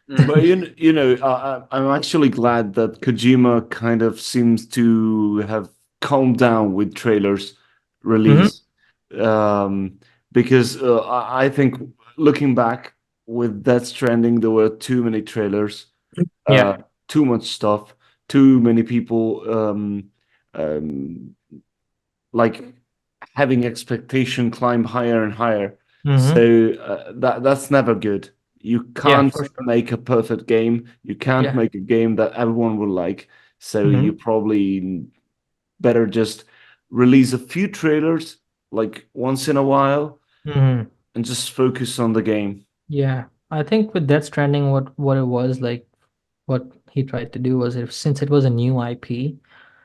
But I'm actually glad that Kojima kind of seems to have calmed down with trailers Mhm. release, um, because I think looking back with Death Stranding, there were too many trailers, Yeah. too much stuff, too many people um, like having expectation climb higher and higher. Hmm. So that's never good. You Yeah, can't for sure. make a perfect game. You can't Yeah. make a game that everyone will like. So you Hmm. probably better just release a few trailers like once in a while Hmm. and just focus on the game. Yeah. I think with Death Stranding, what it was like, what he tried to do was, if since it was a new IP,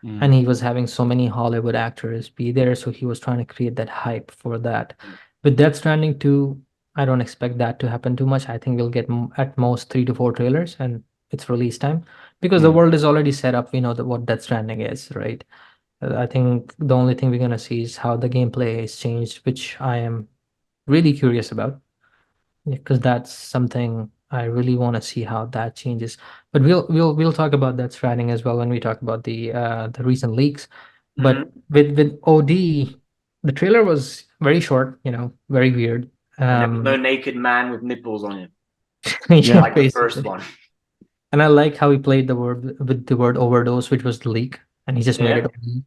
and Mm. he was having so many Hollywood actors be there, so he was trying to create that hype for that. With Death Stranding 2, I don't expect that to happen too much. I think we'll get at most 3 to 4 trailers and it's release time, because the Mm. world is already set up. We know that what Death Stranding is, right? I think the only thing we're gonna see is how the gameplay is changed, which I am really curious about, because that's something I really want to see how that changes. But we'll talk about that Stranding as well when we talk about the recent leaks. But Mhm. with OD, the trailer was very short, very weird. And there was no Um, naked man with nipples on it, yeah, Yeah. like the first basically. one. And I like how he played the word with the word overdose, which was the leak, and he just made it Yeah. OD.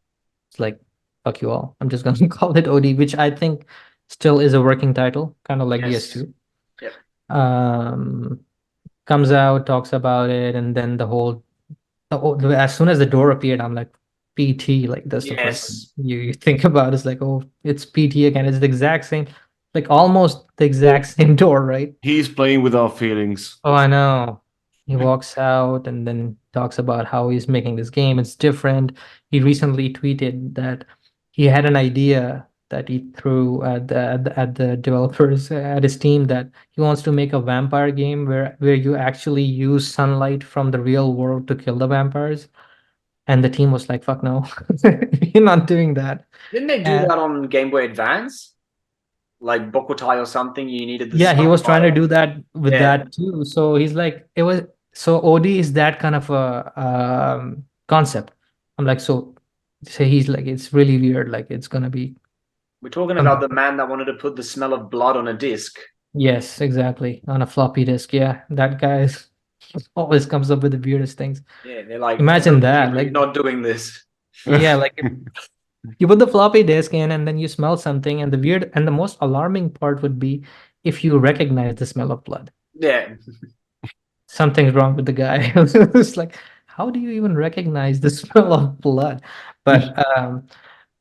It's like, fuck you all. I'm just gonna call it OD, which I think still is a working title, kind of like Yes. DS2. Yep. Um, Comes out, talks about it, and then as soon as the door appeared, I'm like, PT, like that's the first thing Yes. you think about. Is like, oh, it's PT again. It's the exact same, like almost the exact same door, right? He's playing with our feelings. Oh, I know. He walks out and then talks about how he's making this game. It's different. He recently tweeted that he had an idea that he threw at the developers, at his team, that he wants to make a vampire game where you actually use sunlight from the real world to kill the vampires. And the team was like, "Fuck no, you're not doing that." Didn't they do And that on Game Boy Advance? Like Bokutai or something? You needed the yeah, he was trying to sunlight. do that with Yeah. that too. So he's like, it was so OD is that kind of a concept. I'm like, so he's like, it's really weird. Like it's gonna be We're talking about something. the man that wanted to put the smell of blood on a disc. Yes, exactly. On a floppy disk. Yeah, that guy is always comes up with the weirdest things. Yeah, they're like, Imagine that. you're Like, not doing this. yeah, like if you put the floppy disk in and then you smell something, and the most alarming part would be if you recognize the smell of blood. Yeah. Something's wrong with the guy. It's like, how do you even recognize the smell of blood? But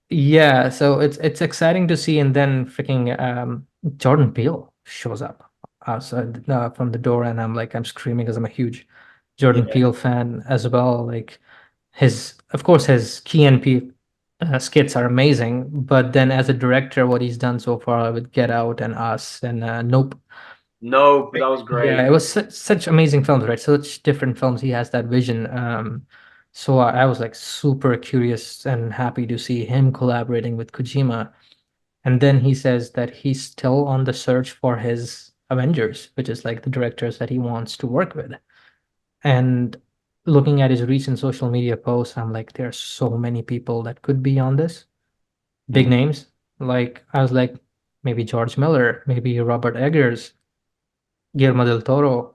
yeah, so it's exciting to see, and then freaking Jordan Peele shows up outside from the door, and I'm like, I'm screaming because I'm a huge Jordan Yeah. Peele fan as well. Like of course, his Key and Peele skits are amazing, but then as a director, what he's done so far with Get Out and Us and Nope. No, but that was Yeah, great. it was such amazing films, right? Such different films. He has that vision. So I was like super curious and happy to see him collaborating with Kojima. And then he says that he's still on the search for his Avengers, which is like the directors that he wants to work with. And looking at his recent social media posts, I'm like, there are so many people that could be on this. Big Mm. names. Like I was like, maybe George Miller, maybe Robert Eggers, Guillermo del Toro.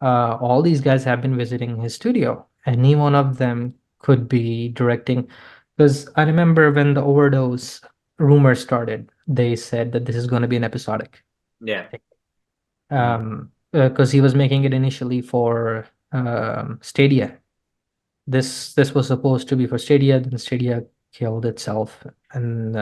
All these guys have been visiting his studio. Any one of them could be directing. Because I remember when the overdose rumors started, they said that this is going to be an episodic. Yeah. Mm. Because he was making it initially for Stadia. This was supposed to be for Stadia, then Stadia killed itself, and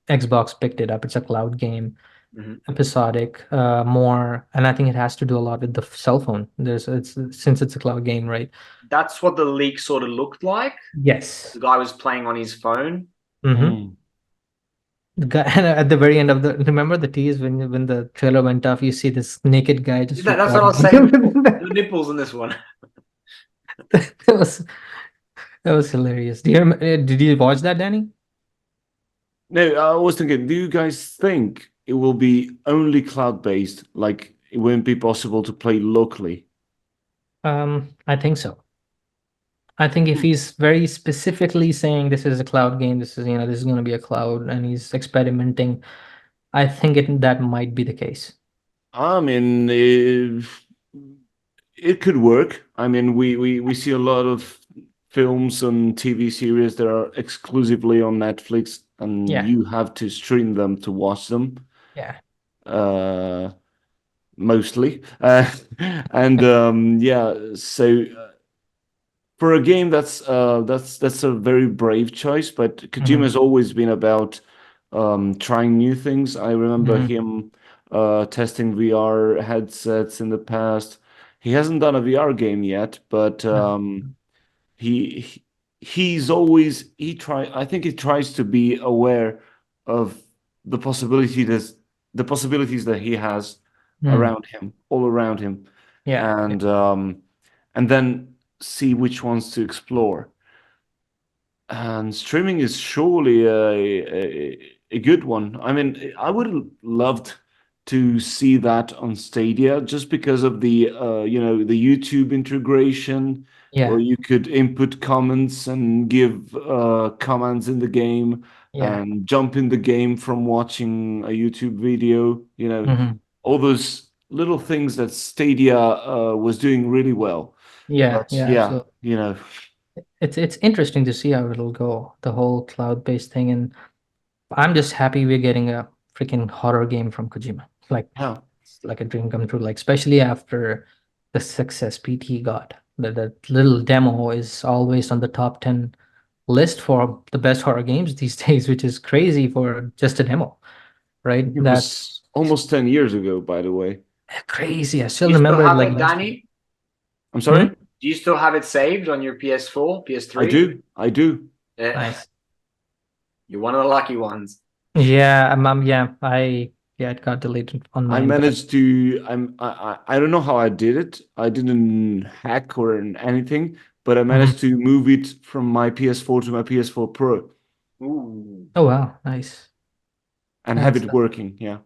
Xbox picked it up. It's a cloud game, Mhm. episodic, more, and I think it has to do a lot with the cell phone. It's since it's a cloud game, right? That's what the leak sort of looked like. Yes. The guy was playing on his phone. Mm-hmm. Mm. The guy and at the very end of the remember the tease when the trailer went off, you see this naked guy just That's what I recording. was saying before. The nipples in this one. That was that was hilarious. Did you watch that, Danny? No, I was thinking, do you guys think it will be only cloud-based, like it wouldn't be possible to play locally. I think so. I think if he's very specifically saying this is a cloud game, this is, this is going to be a cloud, and he's experimenting, I think that might be the case. I mean, it could work. I mean, we see a lot of films and TV series that are exclusively on Netflix, and Yeah, you have to stream them to watch them. yeah. Uh, Mostly, and yeah. So for a game that's a very brave choice, but Kojima Hmm. has always been about trying new things. I remember Hmm. him testing VR headsets in the past. He hasn't done a VR game yet, but he he- he's always he try I think he tries to be aware of the possibilities that he has Mm. around him, all around him, Yeah, yeah. and then see which ones to explore. And streaming is surely a good one. I mean, I would have loved to see that on Stadia just because of the the YouTube integration where Yeah, you could input comments and give commands in the game yeah. and jump in the game from watching a YouTube video, Hmm. all those little things that Stadia was doing really well. Yeah, But yeah, yeah, absolutely. It's interesting to see how it'll go, the whole cloud-based thing, and I'm just happy we're getting a freaking horror game from Kojima. Like, yeah. it's like a dream come true. Like, especially after the success PT got. That little demo is always on the top 10 list for the best horror games these days, which is crazy for just a demo, right? It That's was almost 10 years ago, by the way. crazy. I Do still you still remember it have like it, yesterday. Danny? I'm Hmm? sorry? Do you still have it saved on your PS4, I PS3? do. I do. Yeah, Nice. you're one of the lucky ones. Yeah, yeah, yeah, it got deleted on I mine, but managed to I don't know how I did it. I didn't hack or anything, but I mhm. managed to move it from my PS4 to my PS4 Pro Ooh. Oh wow, nice. and have That's it working. Yeah.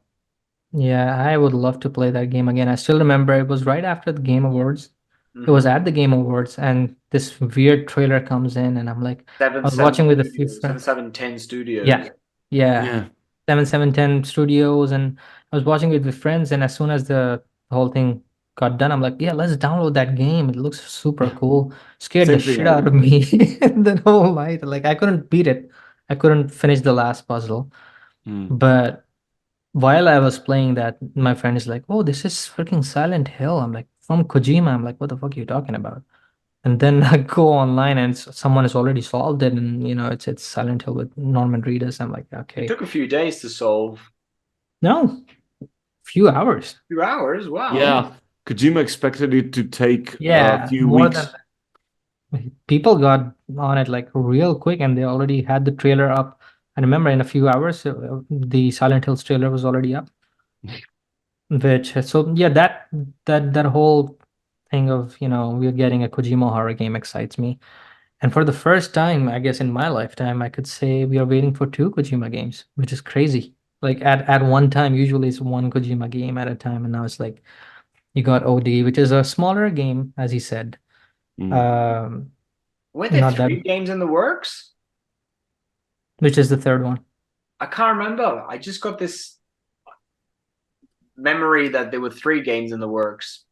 Yeah, I would love to play that game again. I still remember it was right after the Game Awards. It was Mm-hmm. at the Game Awards, and this weird trailer comes in, and I'm like, I was 7-7 watching with a few Studios, friends. 7-7-10 Studios. Yeah, yeah, Yeah. 7710 Studios, and I was watching it with friends, and as soon as the whole thing got done, I'm like, yeah, let's download that game. It looks super Yeah. cool. Scared the Same thing shit I out of did. me the whole night. Like I couldn't beat it. I couldn't finish the last puzzle, Hmm. but while I was playing that, my friend is like, "Oh, this is freaking Silent Hill." I'm like, "From Kojima." I'm like, "What the fuck are you talking about?" And then I go online and someone has already solved it, and it's Silent Hill with Norman Reedus. I'm like, It "Okay, took a few days to solve. no, few hours." 2 hours? Wow. Yeah. Kojima expected it to take a Yeah, few more than weeks. that. People got on it like real quick, and they already had the trailer up. I remember in a few hours, the Silent Hills trailer was already up. Which so yeah, that whole thing of we're getting a Kojima horror game excites me. And for the first time, I guess in my lifetime, I could say we are waiting for two Kojima games, which is crazy. Like at one time, usually it's one Kojima game at a time, and now it's like you got OD, which is a smaller game, as he said. Hmm. Um, Were there Not that, 3 games in the works? which is the third one. I can't remember. I just got this memory that there were 3 games in the works.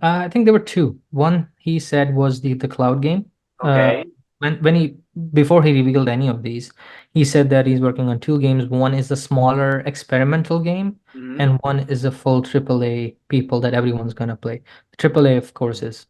I think there were two. One he said was the cloud game. Uh, Okay. when he before he revealed any of these, he said that he's working on two games. One is a smaller experimental game, Mm-hmm. and one is a full AAA people that everyone's gonna play. AAA, of course, is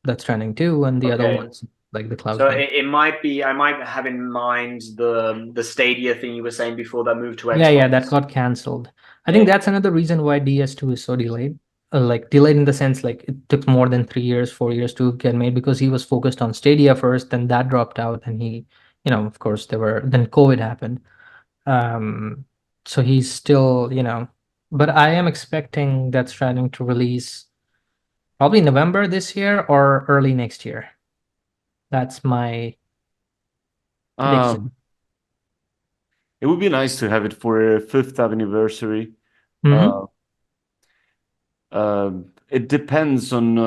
Death Stranding 2, and the other Okay. one's like the cloud So game. it might be, I might have in mind the Stadia thing you were saying before that moved to Yeah, yeah, that Xbox. got canceled. I think Yeah. that's another reason why DS2 is so delayed. Like delayed in the sense like it took more than 3 years, 4 years to get made because he was focused on Stadia first, then that dropped out, and of course then COVID happened. Um, so he's still, but I am expecting Death Stranding to release probably November this year or early next year. That's my prediction. Um, It would be nice to have it for a fifth anniversary. Mm-hmm. It depends on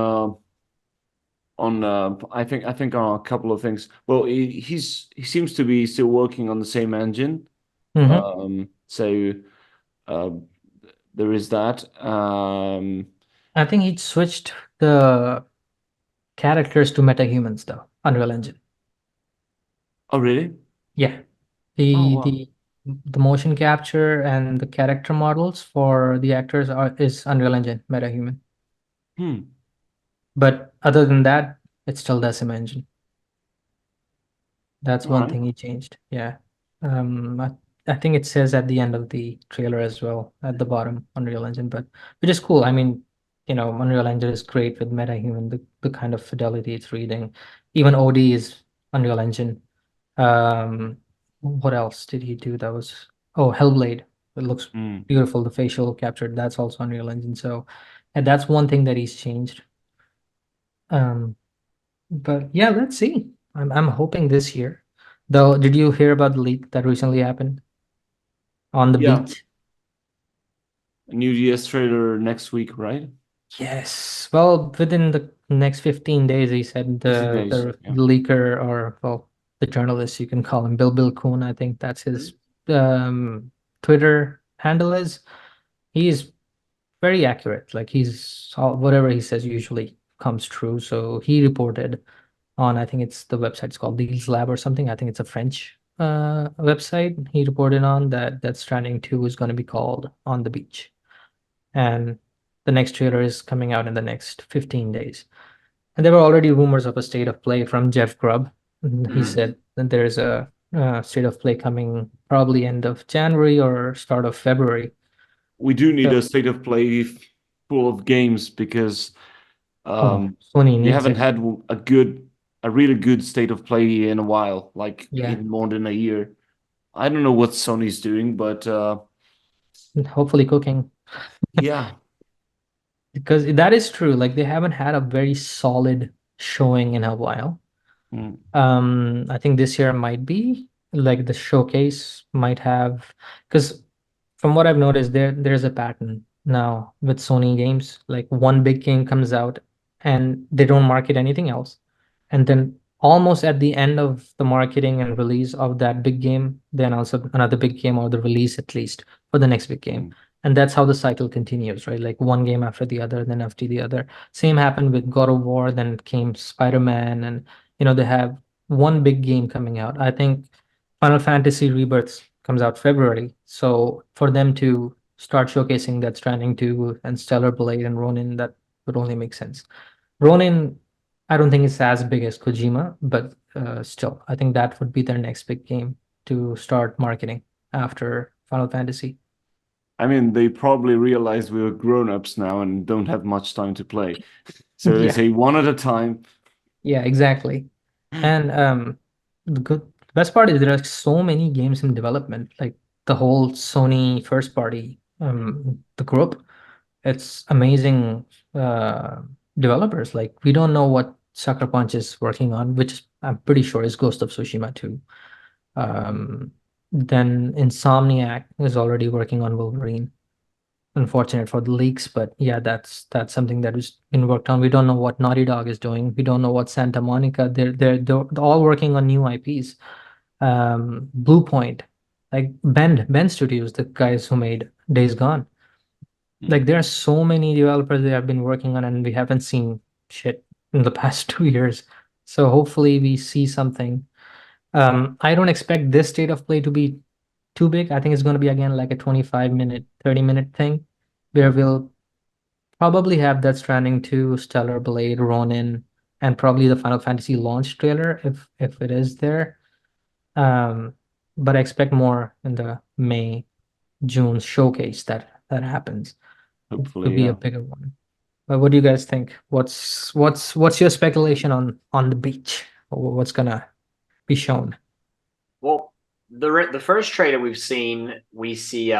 I think on a couple of things. Well, he seems to be still working on the same engine. Mm-hmm. So uh, there is that. I think he switched the characters to metahumans though, Unreal Engine. Oh, really? Yeah. Oh, The wow. the the motion capture and the character models for the actors are is Unreal Engine MetaHuman. Hmm. But other than that, it's still Decim Engine. That's All one right. thing he changed. Yeah. I think it says at the end of the trailer as well, at the bottom, Unreal Engine, but which is cool. I mean, Unreal Engine is great with MetaHuman, the kind of fidelity it's reading. Even OD is Unreal Engine. What else did he do that was Hellblade. It looks Hmm. beautiful. The facial captured, that's also Unreal Engine. So, and that's one thing that he's changed. Um, but yeah, let's see. I'm hoping this year. Though, did you hear about the leak that recently happened on the Yeah. beach? A new DS trailer next week, right? Yes. Well, within the next 15 days, he said 15 the days. the Yeah. leaker, or well, the journalist, you can call him Bill Coon, I think that's his Twitter handle is. He's very accurate. Like whatever he says usually comes true. So he reported on, I think it's the website's called Deals Lab or something. I think it's a French website. He reported on that Death Stranding 2 is going to be called On the Beach. And the next trailer is coming out in the next 15 days. And there were already rumors of a state of play from Jeff Grubb. And he Mm. said that there's a state of play coming probably end of January or start of February. We do need So, a state of play full of games because oh, Sony we needs haven't it. had a really good state of play in a while, like Yeah. in more than a year. I don't know what Sony's doing, but Hopefully cooking. yeah. Because that is true. Like they haven't had a very solid showing in a while. Mm. I think this year might be like the showcase might have, because from what I've noticed, there's a pattern now with Sony games. Like one big game comes out and they don't market anything else. And then almost at the end of the marketing and release of that big game, they announce another big game, or the release at least for the next big game. Mm. And that's how the cycle continues, right? Like one game after the other, then after the other. Same happened with God of War, then came Spider-Man, and they have one big game coming out. I think Final Fantasy Rebirth comes out February. So for them to start showcasing that Stranding 2 and Stellar Blade and Ronin, that would only make sense. Ronin, I don't think it's as big as Kojima, but still, I think that would be their next big game to start marketing after Final Fantasy. I mean, they probably realize we're grown-ups now and don't have much time to play. So they Yeah, say one at a time. yeah, exactly. And the best part is there are so many games in development, like the whole Sony first party, the group. It's amazing developers. Like we don't know what Sucker Punch is working on, which I'm pretty sure is Ghost of Tsushima 2. Um, then Insomniac is already working on Wolverine. Unfortunate for the leaks, but yeah, that's something that has been worked on. We don't know what Naughty Dog is doing. We don't know what Santa Monica. They're all working on new IPs. Blue Point, like Bend Studios, the guys who made Days Gone. Mm. Like there are so many developers that have been working on, and we haven't seen shit in the past 2 years. So hopefully we see something. I don't expect this state of play to be too big. I think it's going to be again like a 25-minute, 30-minute thing where Mm. we'll probably have Death Stranding 2, Stellar Blade, Ronin, and probably the Final Fantasy launch trailer if it is there. Um, but I expect more in the May, June showcase that happens to Hopefully, be a yeah. bigger one. But what do you guys think? What's your speculation on the beach? What's gonna be shown? Well, the first trailer we've seen, we see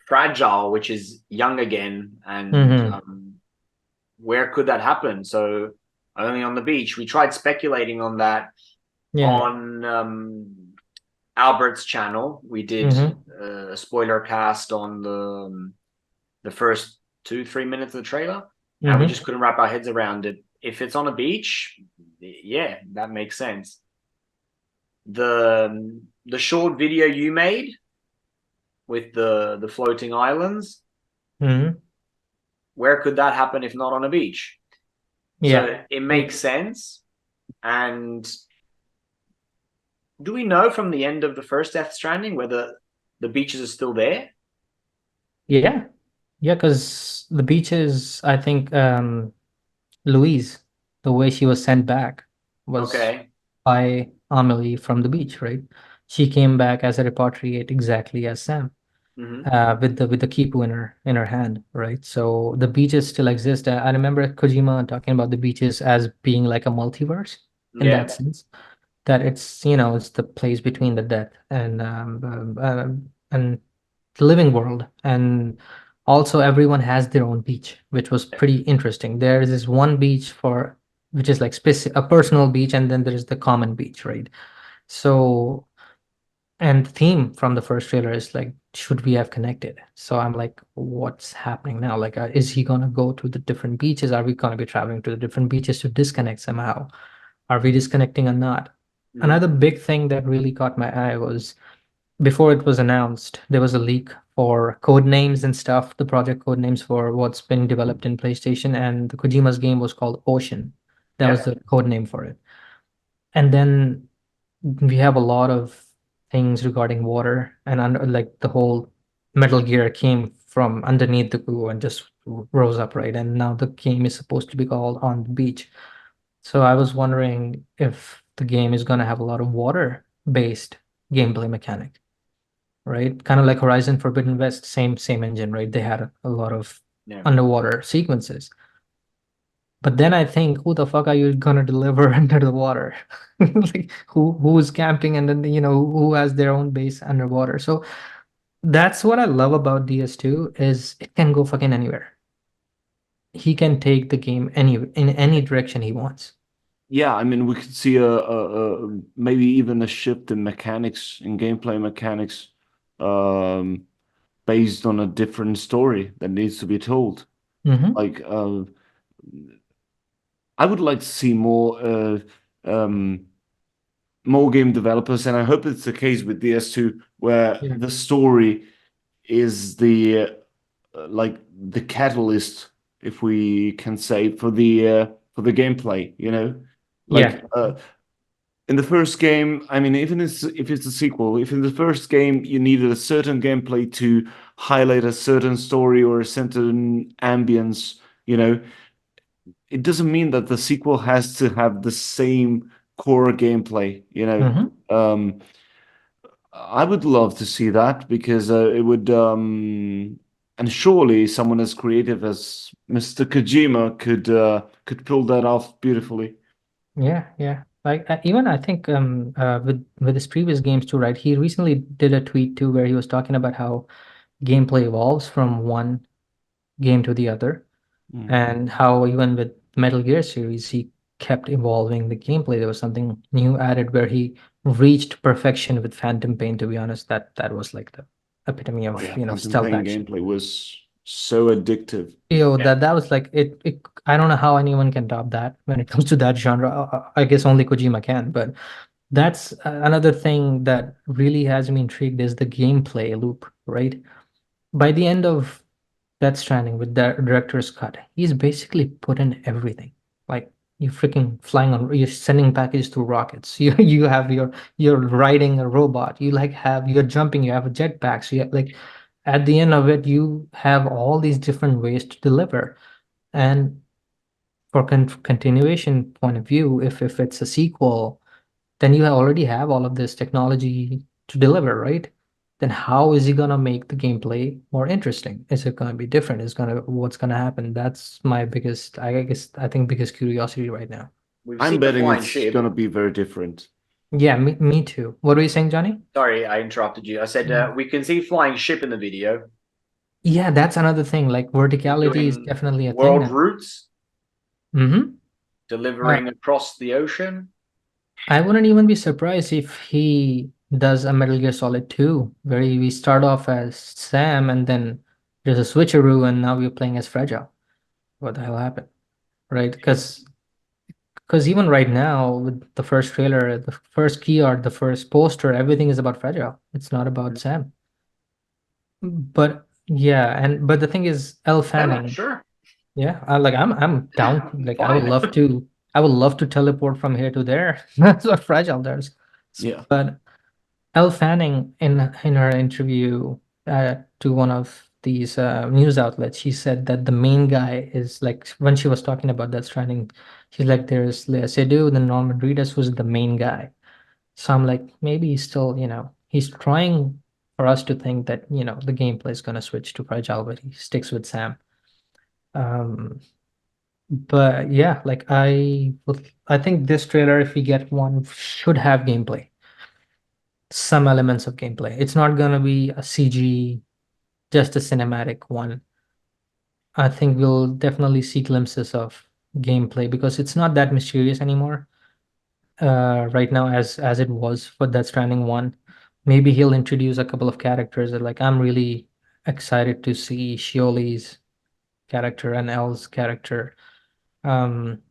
Fragile, which is young again, and Mm-hmm. where could that happen? So only on the beach. We tried speculating on that Yeah. on Albert's channel, we did Mm-hmm. a spoiler cast on the first 2-3 minutes of the trailer, and we Mm-hmm. just couldn't wrap our heads around it. If it's on a beach, yeah, that makes sense. The short video you made with the floating islands, Mm-hmm. where could that happen if not on a beach? Yeah. So it makes sense. And do we know from the end of the first Death Stranding whether the beaches are still there? Yeah. Yeah, because the beaches, I think Louise, the way she was sent back was Okay. by Amelie from the beach, right? She came back as a repatriate exactly as Sam, Mm-hmm. with the kipu in her hand, right? So the beaches still exist. I remember Kojima talking about the beaches as being like a multiverse in Yeah. that sense, that it's it's the place between the death and the living world, and also everyone has their own beach, which was pretty interesting. There is this one beach for which is like a personal beach, and then there's the common beach, right? So, and the theme from the first trailer is like, should we have connected? So I'm like, what's happening now? Like, is he gonna go to the different beaches? Are we gonna be traveling to the different beaches to disconnect somehow? Are we disconnecting or not? Mm-hmm. Another big thing that really caught my eye was before it was announced, there was a leak for code names and stuff, the project code names for what's been developed in PlayStation, and the Kojima's game was called Ocean. That was Yeah. the code name for it. And then we have a lot of things regarding water, and under like the whole Metal Gear came from underneath the goo and just rose up, right? And now the game is supposed to be called On the Beach. So I was wondering if the game is gonna have a lot of water-based gameplay mechanic, right? Kind of like Horizon Forbidden West, same engine, right? They had a lot of Yeah. underwater sequences. But then I think, who the fuck are you gonna deliver under the water? Like who's camping, and then who has their own base underwater? So that's what I love about DS2 is it can go fucking anywhere. He can take the game in any direction he wants. Yeah, I mean, we could see a maybe even a shift in mechanics, in gameplay mechanics, um, based on a different story that needs to be told. Hmm. Like, I would like to see um, more game developers, and I hope it's the case with DS2, where Yeah. the story is the like the catalyst, if we can say, for the gameplay. Yeah. Like in the first game, I mean, even if it's a sequel, if in the first game you needed a certain gameplay to highlight a certain story or a certain ambience, it doesn't mean that the sequel has to have the same core gameplay. Hmm. I would love to see that because it would, and surely someone as creative as Mr. Kojima could pull that off beautifully. Yeah, yeah. Like even I think with his previous games too, right? He recently did a tweet too where he was talking about how gameplay evolves from one game to the other, Mm. and how even with Metal Gear series he kept evolving the gameplay. There was something new added where he reached perfection with Phantom Pain. To be honest, that was like the epitome Oh of yeah, Phantom stealth Pain action. gameplay was so addictive. Yo, Yeah. that was like it. I don't know how anyone can top that when it comes to that genre. I guess only Kojima can, but that's another thing that really has me intrigued is the gameplay loop, right? By the end of Death Stranding with the director's cut, he's basically put in everything. Like you freaking flying on, you're sending packages through rockets. You have you're riding a robot. You like have you're jumping. You have a jetpack. So you like at the end of it, you have all these different ways to deliver. And for continuation point of view, if it's a sequel, then you already have all of this technology to deliver, right? Then how is he gonna make the gameplay more interesting? Is it gonna be different? Is gonna what's gonna happen? That's my biggest, I guess, I think biggest curiosity right now. We've I'm seen the betting flying it's ship. gonna be very different. Yeah, me too. What were you saying, Johnny? Sorry, I interrupted you. I said we can see flying ship in the video. Yeah, that's another thing. Like He's verticality is doing definitely a thing world now. routes, Mm-hmm. delivering across the ocean. I wouldn't even be surprised if he does a Metal Gear Solid 2, where we start off as Sam and then there's a switcheroo and now we're playing as Fragile. What the hell happened? Right? Because even right now with the first trailer, the first key art, the first poster, everything is about Fragile. It's not about Sam. But yeah, but the thing is, Elle Fanning. Sure. Yeah, I'm down. Like I would Fine. love to teleport from here to there. That's what Fragile does. Yeah. But Elle Fanning in her interview to one of these news outlets, she said that the main guy is like when she was talking about Death Stranding, she's like there's Lea Seydoux, then Norman Reedus who's the main guy. So I'm like maybe he's still he's trying for us to think that the gameplay is gonna switch to Fragile, but he sticks with Sam. Um, but yeah, like I think this trailer, if we get one, should have gameplay, some elements of gameplay. It's not gonna be a CG, just a cinematic one. I think we'll definitely see glimpses of gameplay because it's not that mysterious anymore. Right now, as it was for Death Stranding 1. Maybe he'll introduce a couple of characters that like I'm really excited to see Shioli's character and Elle's character. Um,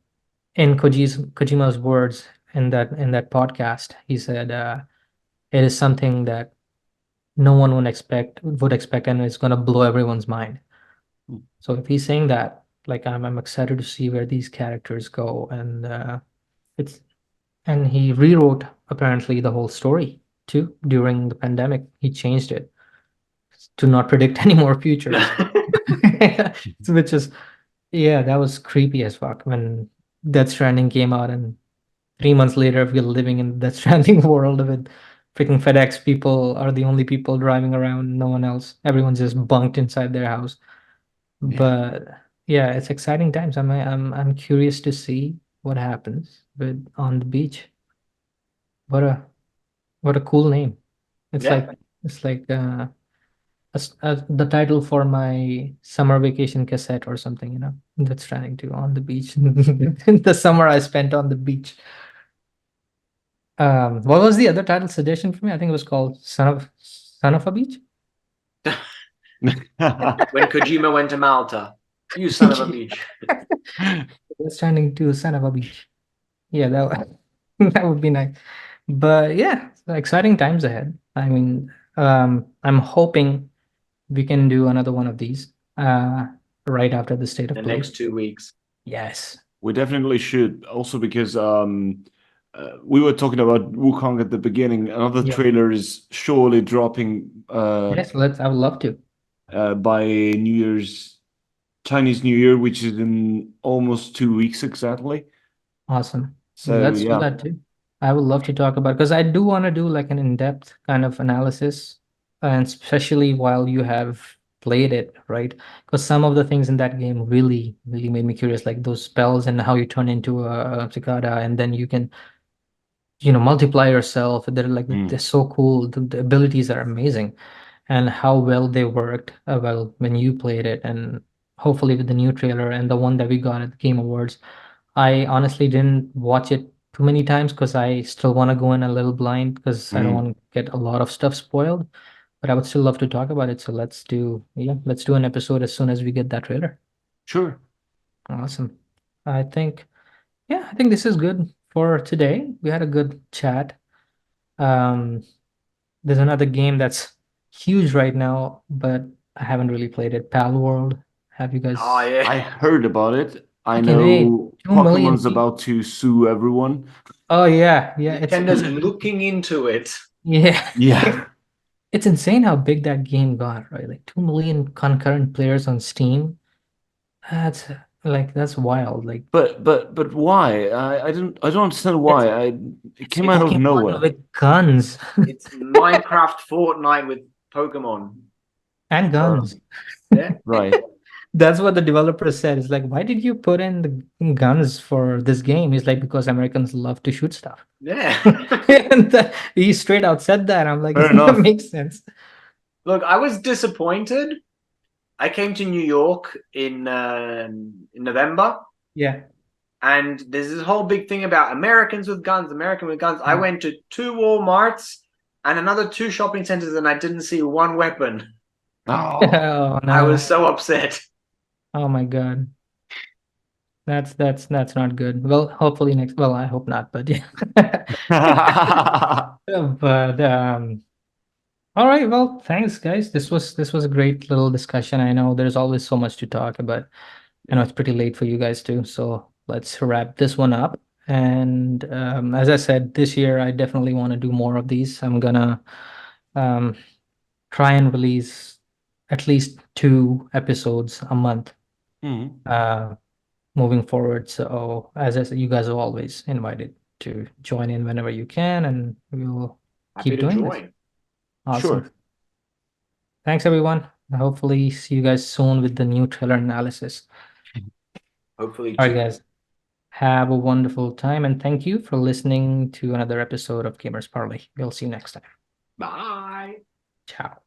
in Kojima's words in that podcast, he said it is something that no one would expect and it's gonna blow everyone's mind. So if he's saying that, like I'm excited to see where these characters go, and it's and he rewrote apparently the whole story too during the pandemic. He changed it to not predict any more futures, which is yeah, that was creepy as fuck when Death Stranding came out and 3 months later, we're living in that Stranding world with freaking FedEx people are the only people driving around, no one else. Everyone's just bunked inside their house. But yeah, it's exciting times. I'm curious to see what happens with on the beach. What a what a cool name. It's Yeah. like it's like the title for my summer vacation cassette or something, That's Stranding to on the beach. The summer I spent on the beach. What was the other title suggestion for me? I think it was called Son of a Beach. When Kojima went to Malta, you son of a bitch. Death Stranding to Son of a Beach. Yeah, that would be nice. But yeah, so exciting times ahead. I mean, I'm hoping we can do another one of these right after the State of The Play. next 2 weeks. Yes. We definitely should. Also because we were talking about Wukong at the beginning. Another Yeah. trailer is surely dropping Yes, I would love to. by New Year's Chinese New Year, which is in almost 2 weeks exactly. Awesome. So Let's do yeah. that too. I would love to talk about because I do want to do like an in-depth kind of analysis, and especially while you have played it, right? Because some of the things in that game really, really made me curious, like those spells and how you turn into a cicada, and then you can, multiply yourself. They're like they're so cool. The abilities are amazing, and how well they worked. Well, when you played it, and hopefully with the new trailer and the one that we got at the Game Awards. I honestly didn't watch it too many times because I still want to go in a little blind because I don't want to get a lot of stuff spoiled. But I would still love to talk about it. So let's do an episode as soon as we get that trailer. Sure. Awesome. I think, I think this is good for today. We had a good chat. Um, there's another game that's huge right now, but I haven't really played it. Pal World. Have you guys? Oh yeah. I heard about it. I Fucking A, know 2 million Pokemon's people. about to sue everyone. Oh yeah, it's Nintendo's looking into it. yeah. Yeah. It's insane how big that game got, right? Like 2 million concurrent players on Steam. That's that's wild. Like But why? I don't understand why. It it's came out of Pokemon nowhere. with guns It's Minecraft Fortnite with Pokemon. and guns. Yeah. Right. That's what the developer said. It's like, why did you put in the guns for this game? It's like because Americans love to shoot stuff. Yeah. And he straight out said that. I'm like, Fair that enough. makes sense. Look, I was disappointed. I came to New York in November, Yeah. and there's this whole big thing about Americans with guns, American with guns. I went to 2 Walmarts. and another 2 shopping centers, and I didn't see one weapon. Oh, Oh I no. was so upset. Oh my God. That's not good. Well, hopefully next. Well, I hope not, but yeah. But all right. Well, thanks, guys. This was a great little discussion. I know there's always so much to talk, but I know it's pretty late for you guys too. So let's wrap this one up. And as I said, this year I definitely want to do more of these. I'm gonna um, try and release at least 2 episodes a month Mhm. moving forward. So as I said, you guys are always invited to join in whenever you can, and we'll Happy keep to doing this. join. Awesome. Sure. Thanks, everyone. Hopefully see you guys soon with the new trailer analysis. Hopefully, All right, too. guys. Have a wonderful time, and thank you for listening to another episode of Gamers Parley. We'll see you next time. Bye. Ciao.